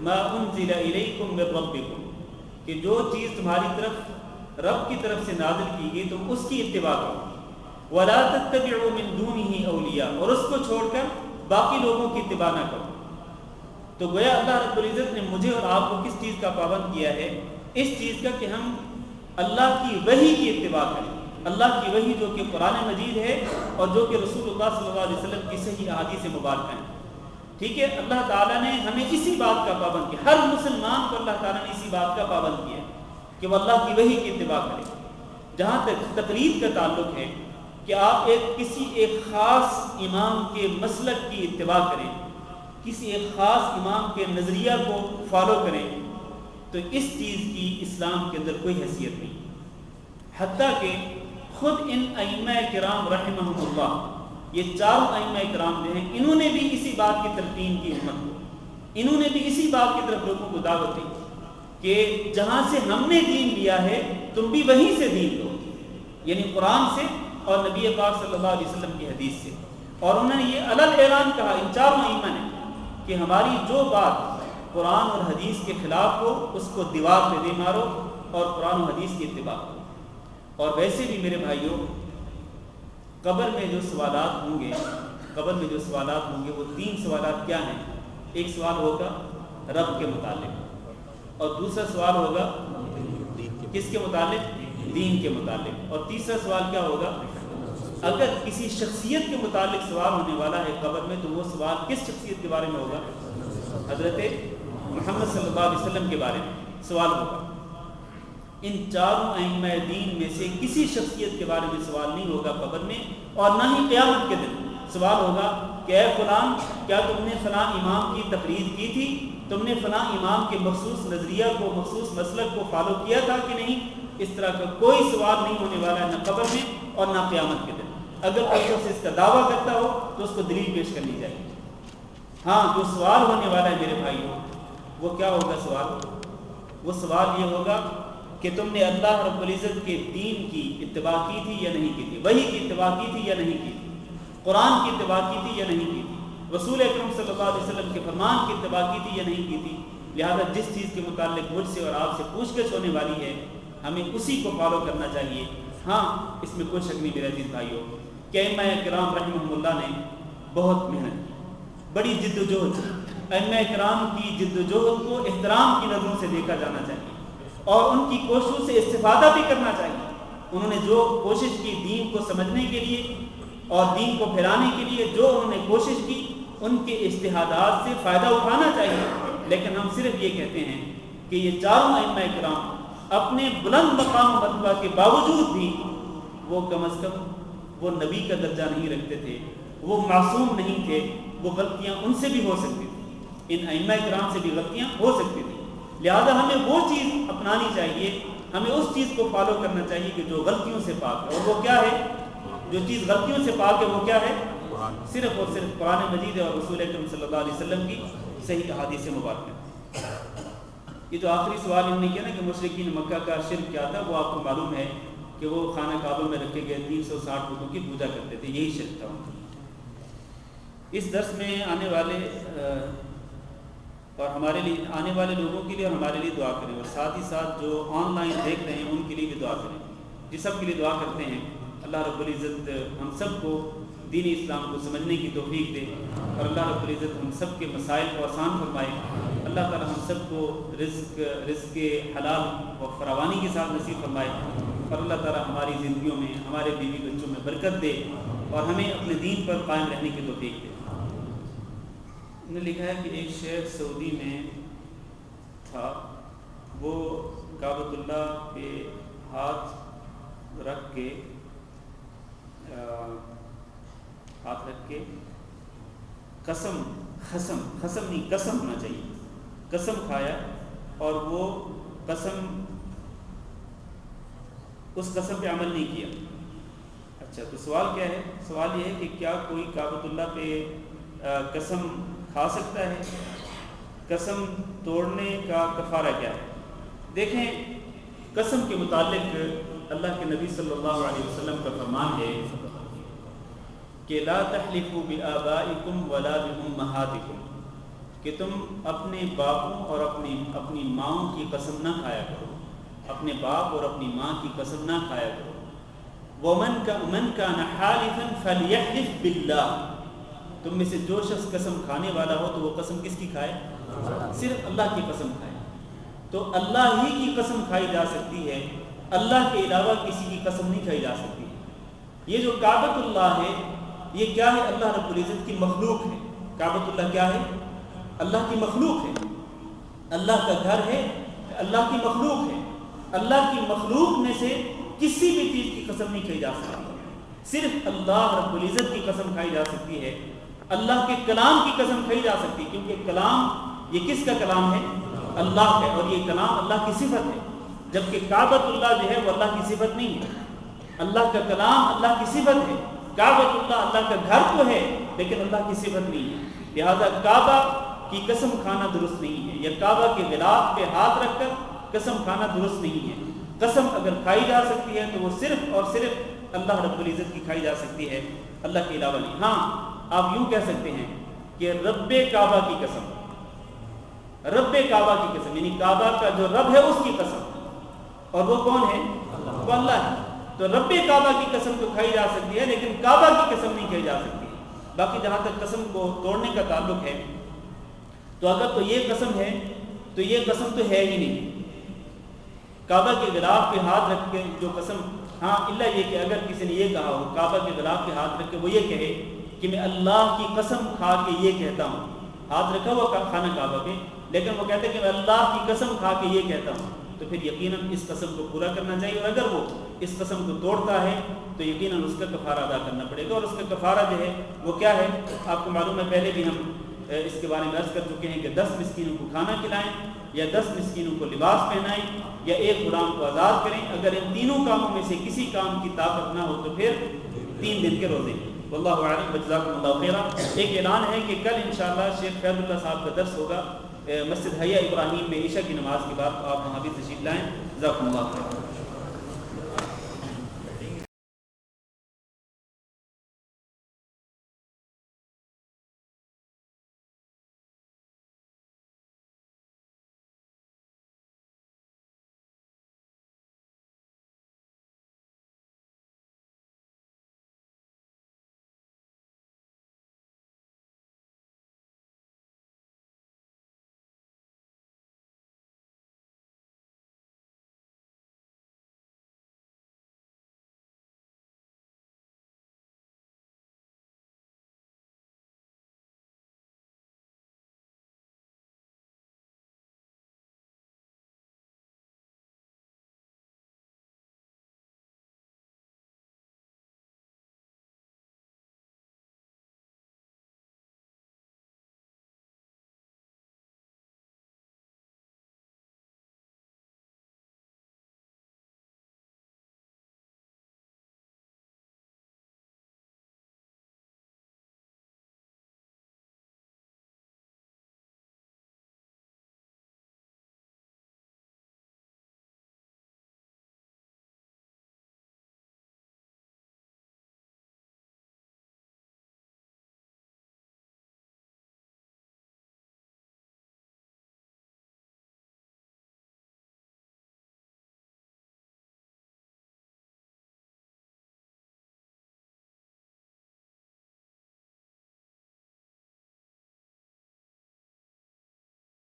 ما انزل الیکم من ربکم، کہ جو چیز تمہاری طرف رب کی طرف سے نازل کی گئی تم اس کی اتباع کرو، ولا تتبعوا من دونه اولیاء، اور اس کو چھوڑ کر باقی لوگوں کی اتباع نہ کرو۔ تو گویا اللہ رب العزت نے مجھے اور آپ کو کس چیز کا پابند کیا ہے؟ اس چیز کا کہ ہم اللہ کی وحی کی اتباع کریں، اللہ کی وحی جو کہ قرآن مجید ہے اور جو کہ رسول اللہ صلی اللہ علیہ وسلم کی صحیح احادیث مبارکہ ہیں۔ ٹھیک ہے، اللہ تعالیٰ نے ہمیں اسی بات کا پابند کیا، ہر مسلمان کو اللہ تعالیٰ نے اسی بات کا پابند کیا کہ وہ اللہ کی وحی کی اتباع کرے۔ جہاں تک تقلید کا تعلق ہے کہ آپ کسی ایک خاص امام کے مسلک کی اتباع کریں، کسی ایک خاص امام کے نظریہ کو فالو کریں، تو اس چیز کی اسلام کے اندر کوئی حیثیت نہیں۔ حتیٰ کہ خود ان ائمہ کرام رحمہم اللہ، یہ چاروں ائمہ کرام جو ہیں، انہوں نے بھی اسی بات کی تلقین کی امت کو، انہوں نے بھی اسی بات کی طرف لوگوں کو دعوت دی کہ جہاں سے ہم نے دین لیا ہے تم بھی وہیں سے دین لو، یعنی قرآن سے اور نبی پاک صلی اللہ علیہ وسلم کی حدیث سے۔ اور انہوں نے یہ علل اعلان کہا ان چاروں ائمہ نے کہ ہماری جو بات قرآن اور حدیث کے خلاف ہو اس کو دیوار پہ دے مارو اور قرآن و حدیث کی اتباع کرو۔ اور ویسے بھی میرے بھائیوں، قبر میں جو سوالات ہوں گے وہ 3 سوالات کیا ہیں؟ ایک سوال ہوگا رب کے متعلق، اور دوسرا سوال ہوگا کس کے متعلق؟ دین کے متعلق، اور تیسرا سوال کیا ہوگا؟ اگر کسی شخصیت کے متعلق سوال ہونے والا ہے قبر میں تو وہ سوال کس شخصیت کے بارے میں ہوگا؟ حضرت محمد صلی اللہ علیہ وسلم کے بارے میں سوال ہوگا۔ ان چاروں ائمہ دین میں سے کسی شخصیت کے بارے میں سوال نہیں ہوگا قبر میں، اور نہ ہی قیامت کے دن سوال ہوگا کہ اے فلان، کیا تم نے فلاں امام کی تقلید کی تھی؟ تم نے فلاں امام کے مخصوص نظریہ کو، مخصوص مسلک کو فالو کیا تھا کہ نہیں؟ اس طرح کا کوئی سوال نہیں ہونے والا ہے، نہ قبر میں اور نہ قیامت کے دن۔ اگر کوئی شخص اس کا دعویٰ کرتا ہو تو اس کو دلیل پیش کرنی چاہیے۔ ہاں، جو سوال ہونے والا ہے میرے بھائیوں، وہ کیا ہوگا سوال؟ وہ سوال یہ ہوگا کہ تم نے اللہ رب العزت کے دین کی اتباع کی تھی یا نہیں کی تھی، وحی کی اتباع کی تھی یا نہیں کی تھی، قرآن کی اتباع کی تھی یا نہیں کی تھی، رسول اکرم صلی اللہ علیہ وسلم کے فرمان کی اتباع کی تھی یا نہیں کی تھی۔ لہذا جس چیز کے متعلق مجھ سے اور آپ سے پوچھ گچھ ہونے والی ہے ہمیں اسی کو فالو کرنا چاہیے۔ ہاں، اس میں کوئی شک نہیں میرے عزیز بھائیوں کہ ائمہ کرام رحمہم اللہ نے بہت محنت کی، بڑی جد و جہد کی۔ ائمہ کرام کی جد و جہد کو احترام کی نظروں سے دیکھا جانا چاہیے اور ان کی کوششوں سے استفادہ بھی کرنا چاہیے۔ انہوں نے جو کوشش کی دین کو سمجھنے کے لیے اور دین کو پھیلانے کے لیے، جو انہوں نے کوشش کی، ان کے اجتہادات سے فائدہ اٹھانا چاہیے۔ لیکن ہم صرف یہ کہتے ہیں کہ یہ چاروں ائمہ کرام اپنے بلند مقام و مرتبہ کے باوجود بھی وہ کم از کم وہ نبی کا درجہ نہیں رکھتے تھے، وہ معصوم نہیں تھے، وہ غلطیاں ان سے بھی ہو سکتی تھیں، ان ائمہ کرام سے بھی غلطیاں ہو سکتی تھیں۔ لہذا ہمیں وہ چیز اپنانی چاہیے، ہمیں اس چیز کو فالو کرنا چاہیے کہ جو غلطیوں سے پاک ہے۔ اور وہ کیا ہے؟ جو چیز غلطیوں سے پاک ہے وہ کیا ہے؟ صرف اور صرف قرآن مجید اور رسول اکرم صلی اللہ علیہ وسلم کی صحیح احادیث مبارکہ۔ یہ جو آخری سوال انہوں نے کیا نا کہ مشرکین مکہ کا شرک کیا تھا، وہ آپ کو معلوم ہے کہ وہ خانہ کعبہ میں رکھے گئے 360 بتوں کی پوجا کرتے تھے، یہی شرک تھا۔ اس درس میں آنے والے اور ہمارے لیے آنے والے لوگوں کے لیے اور ہمارے لیے دعا کریں، اور ساتھ ہی ساتھ جو آن لائن دیکھ رہے ہیں ان کے لیے بھی دعا کریں۔ جس سب کے لیے دعا کرتے ہیں اللہ رب العزت ہم سب کو دین اسلام کو سمجھنے کی توفیق دے، اور اللہ رب العزت ہم سب کے مسائل کو آسان فرمائے۔ اللہ تعالی ہم سب کو رزق حلال و فراوانی کے ساتھ نصیب فرمائے، اور اللہ تعالی ہماری زندگیوں میں، ہمارے بیوی بچوں میں برکت دے، اور ہمیں اپنے دین پر قائم رہنے کی توفیق دے۔ انہوں نے لکھا ہے کہ ایک شیخ سعودی میں تھا، وہ کعبۃ اللہ پہ ہاتھ رکھ کے قسم ہونا چاہیے، قسم کھایا اور وہ اس قسم پہ عمل نہیں کیا. اچھا تو سوال کیا ہے؟ سوال یہ ہے کہ کیا کوئی کعبۃ اللہ پہ قسم کھا سکتا ہے؟ قسم توڑنے کا کفارہ کیا ہے؟ دیکھیں قسم کے متعلق اللہ کے نبی صلی اللہ علیہ وسلم کا فرمان ہے کہ لا تحلفوا بآبائکم ولا بأمہاتکم، کہ تم اپنے باپوں اور اپنی ماؤں کی قسم نہ کھایا کرو، اپنے باپ اور اپنی ماں کی قسم نہ کھایا کرو. وَمَنْ كَانَ حَالِفًا فَلْيَحْلِفْ بِاللَّهِ، تم میں سے جو شخص قسم کھانے والا ہو تو وہ قسم کس کی کھائے؟ صرف اللہ کی قسم کھائے. تو اللہ ہی کی قسم کھائی جا سکتی ہے، اللہ کے علاوہ کسی کی قسم نہیں کھائی جا سکتی. یہ جو کعبۃ اللہ ہے یہ کیا ہے؟ اللہ رب العزت کی مخلوق ہے. کعبۃ اللہ کیا ہے؟ اللہ کی مخلوق ہے. اللہ کا گھر ہے، اللہ کی مخلوق ہے. اللہ کی مخلوق میں سے کسی بھی چیز کی قسم نہیں کھائی جا سکتی، صرف اللہ رب العزت کی قسم کھائی جا سکتی ہے. اللہ کے کلام کی قسم کھائی جا سکتی ہے، کیونکہ کلام یہ کس کا کلام ہے؟ اللہ ہے، اور یہ کلام اللہ کی صفت ہے. جبکہ کعبۃ اللہ جو ہے وہ اللہ کی صفت نہیں ہے. اللہ کا کلام اللہ کی صفت ہے. کعبۃ اللہ اللہ کا گھر تو ہے لیکن اللہ کی صفت نہیں ہے. لہذا کعبہ کی قسم کھانا درست نہیں ہے، یا کعبہ کے غلاف پہ ہاتھ رکھ کر قسم کھانا درست نہیں ہے. قسم اگر کھائی جا سکتی ہے تو وہ صرف اور صرف اللہ رب العزت کی کھائی جا سکتی ہے، اللہ کے علاوہ نہیں. ہاں آپ یوں کہہ سکتے ہیں کہ رب کعبہ کی قسم، رب کعبہ کی قسم، یعنی کعبہ کا جو رب ہے اس کی قسم، اور وہ کون ہے؟ وہ اللہ ہے. تو رب کعبہ کی قسم تو کھائی جا سکتی ہے لیکن کعبہ کی قسم نہیں کھائی جا سکتی. باقی جہاں تک قسم کو توڑنے کا تعلق ہے تو اگر تو یہ قسم ہے تو یہ قسم تو ہے ہی نہیں. کعبہ کے غلاف پہ ہاتھ رکھ کے جو قسم، ہاں اللہ یہ کہ اگر کسی نے یہ کہا ہو کعبہ کے غلاف پہ ہاتھ رکھ کے وہ یہ کہے کہ میں اللہ کی قسم کھا کے یہ کہتا ہوں، ہاتھ رکھا ہوا خانہ کعبہ پہ لیکن وہ کہتے ہیں کہ میں اللہ کی قسم کھا کے یہ کہتا ہوں، تو پھر یقیناً اس قسم کو پورا کرنا چاہیے. اور اگر وہ اس قسم کو توڑتا ہے تو یقیناً اس کا کفارہ ادا کرنا پڑے گا. اور اس کا کفارہ جو ہے وہ کیا ہے؟ آپ کو معلوم ہے، پہلے بھی ہم اس کے بارے میں عرض کر چکے ہیں کہ 10 مسکینوں کو کھانا کھلائیں، یا 10 مسکینوں کو لباس پہنائیں، یا ایک غلام کو آزاد کریں. اگر ان تینوں کاموں میں سے کسی کام کی طاقت نہ ہو تو پھر 3 دن کے روزے. واللہ اعلم، جزاکم اللہ خیرا. ایک اعلان ہے کہ کل انشاءاللہ شیخ فیض اللہ صاحب کا درس ہوگا مسجد حیا ابراہیم میں عشاء کی نماز کے بعد، آپ وہاں بھی تشریف لائیں. جزاکم اللہ خیرا.